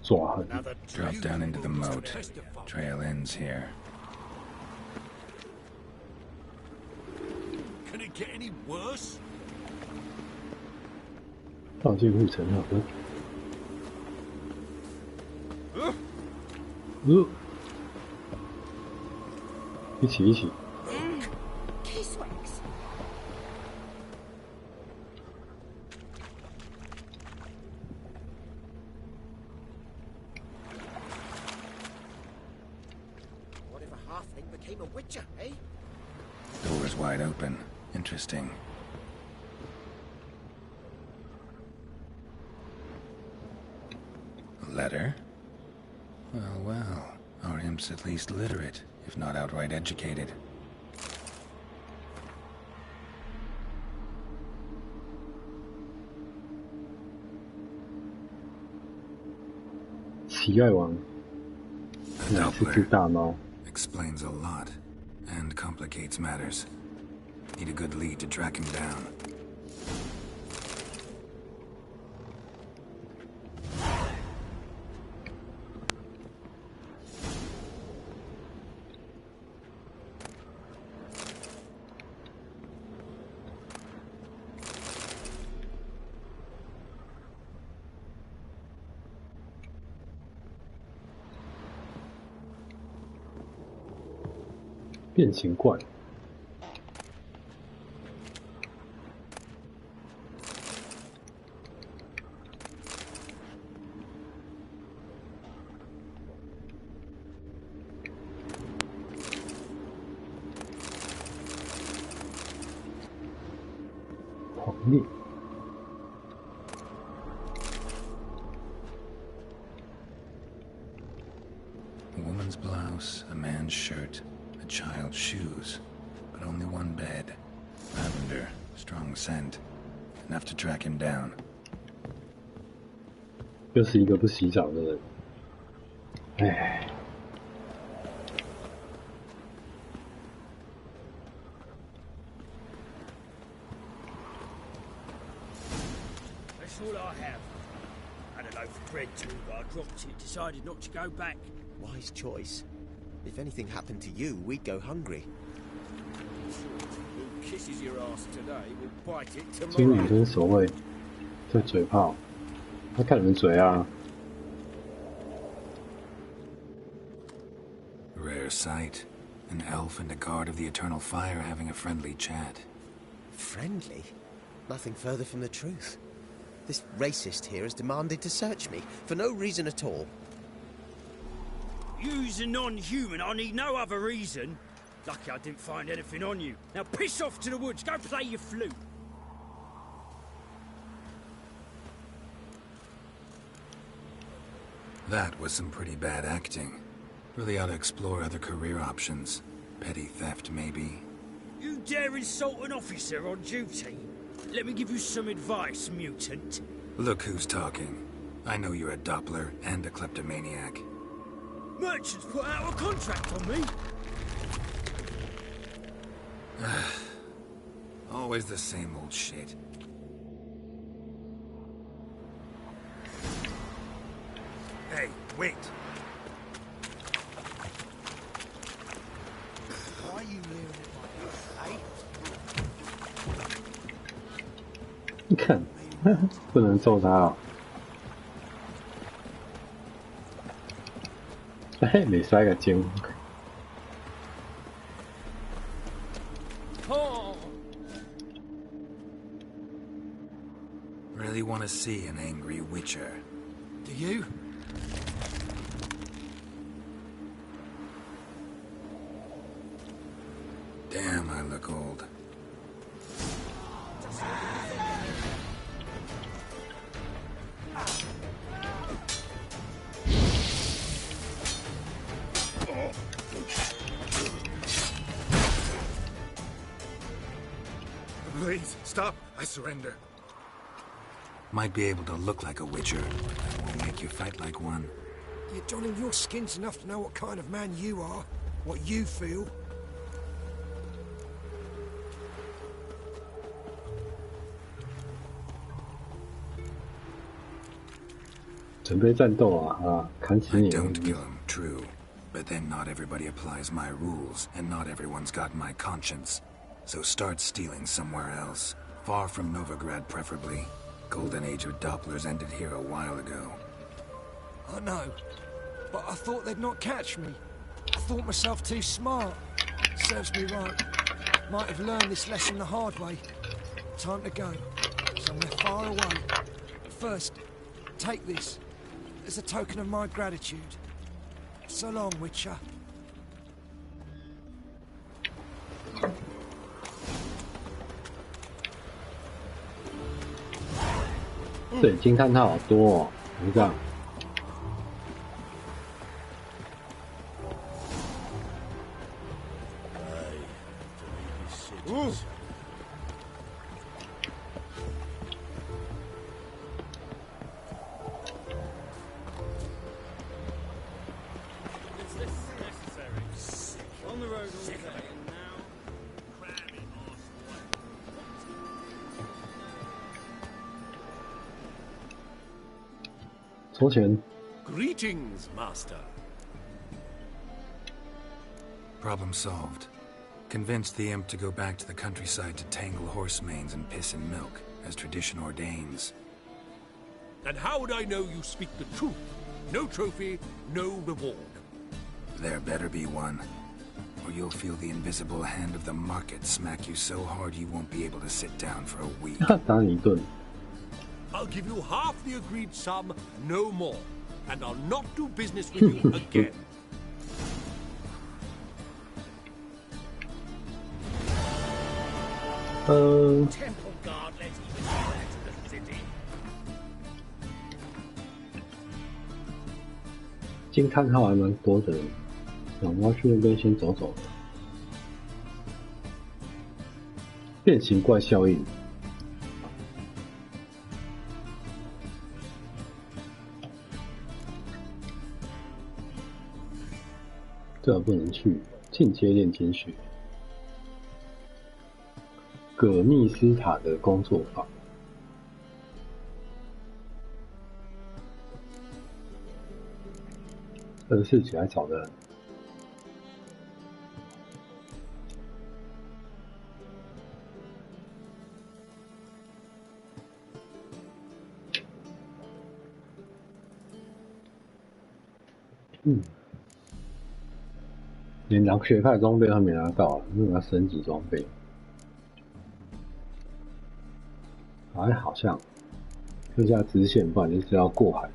爪痕。 Drop down into the moat. Trail ends here. Can it get any worse? 道境护城好的。一起。 Kiss wax. What if a halfling became a witcher, eh? Door's wide open. Interesting. A letter? Well, well. Our imp's at least literate, if not outright educated. 乞丐王， A 乃是只 Doppler 大猫。 explains a lot and complicates matters. Need a good lead to track him down. 变形怪，狂猎， A woman's blouse, a man's shirt, a child's shoes, but only one bed. Lavender, strong scent, enough to track him down. 又是一个不洗澡的人。唉， That's all I have. Had a loaf of bread too, but I dropped it, decided not to go back. Wise choice. If anything happened to you, we'd go hungry. Who kisses your ass today will bite it 这个 tomorrow. 女生守卫在嘴炮，她看你们嘴啊！ Rare sight. An elf and a guard of the Eternal Fire having a friendly chat. Friendly? Nothing further from the truth. This racist here has demanded to search me, for no reason at all. You's a non-human, I need no other reason. Lucky I didn't find anything on you. Now piss off to the woods, go play your flute. That was some pretty bad acting. Really ought to explore other career options. Petty theft, maybe. You dare insult an officer on duty? Let me give you some advice, mutant. Look who's talking. I know you're a Doppler and a kleptomaniac. Merchants put out a contract on me. Always the same old shit. Hey, wait. Why are you leering at my face, 你看，不能揍他哦。哎，没摔个肩。 Oh. Really want to see an angry witcher. Do you? Damn, I look old. Please, stop. I surrender. Might be able to look like a witcher. That won't make you fight like one. You're donning your skin's enough to know what kind of man you are, what you feel. I don't kill him, true. But then not everybody applies my rules, and not everyone's got my conscience. So start stealing somewhere else. Far from Novigrad, preferably. Golden age of Dopplers ended here a while ago. I know, but I thought they'd not catch me. I thought myself too smart. Serves me right. Might have learned this lesson the hard way. Time to go. Somewhere far away. But first, take this. As a token of my gratitude. So long, Witcher. 这里惊叹号好多哦，怎么这样？收钱。 Greetings, Master. Problem solved. Convinced the imp to go back to the countryside to tangle horse manes and piss in milk, as tradition ordains. And how would I know you speak the truth? No trophy, no reward. There better be one, or you'll feel the invisible hand of the market smack you so hard you won't be able to sit down for a week. 打你一顿。 I'll give you half the agreed sum, no more. And I'll not do business with you again. Temple guard let even back to the city. 金叹号还蛮多的，我要去那边先走走。变形怪效应。 这不能去，进阶炼金学。葛密斯塔的工作坊。24起来找人。连狼学派装备都没拿到，因为要升级装备。哎，好像这下支线，不然就是要过海了。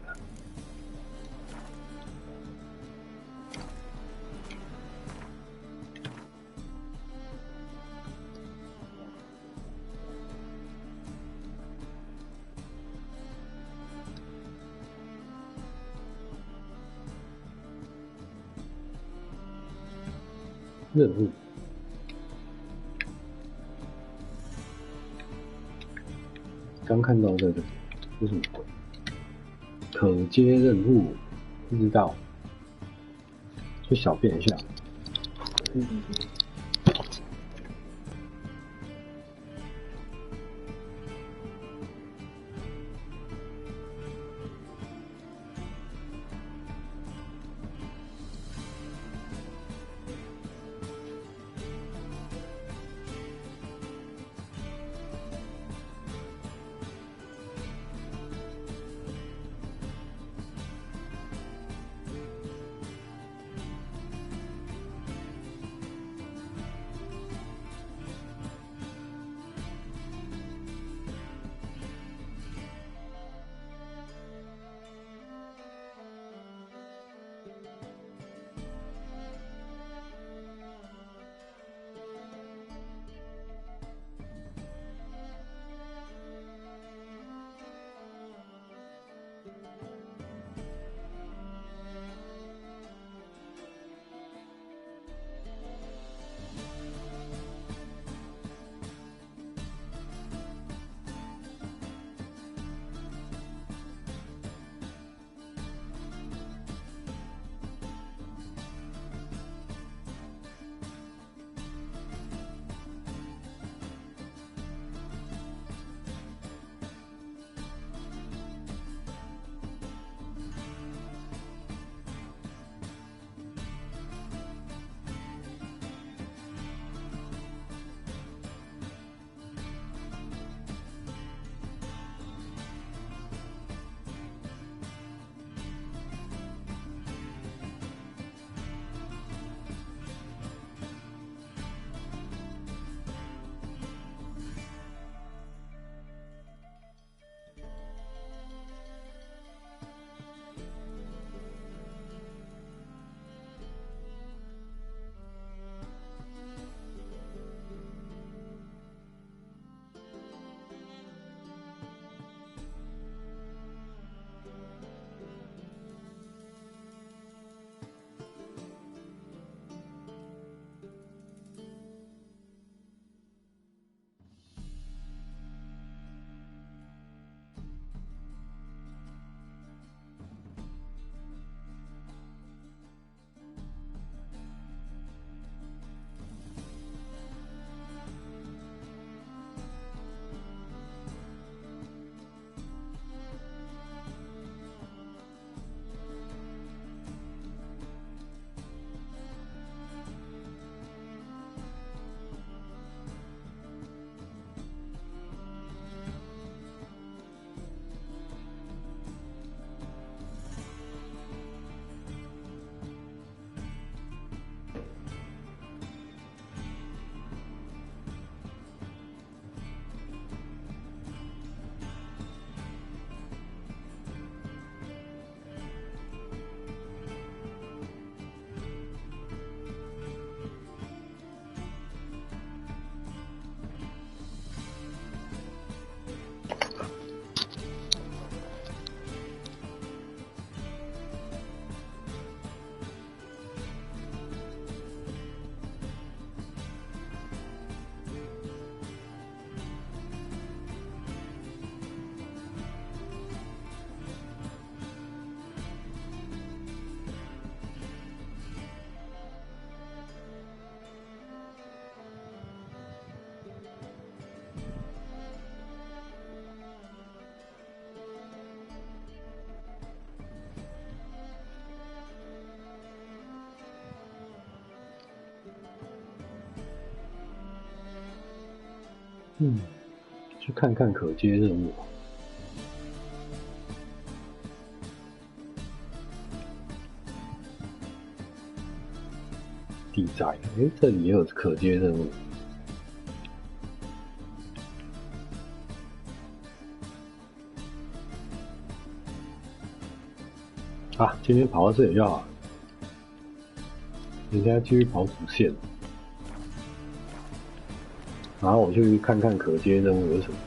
任务，刚看到这个是什么？可接任务，不知道，去小便一下。去看看可接任务。地宅，这里也有可接任务。啊，今天跑到这里就好了。人家继续跑主线，然后我去看看可接任务有什么。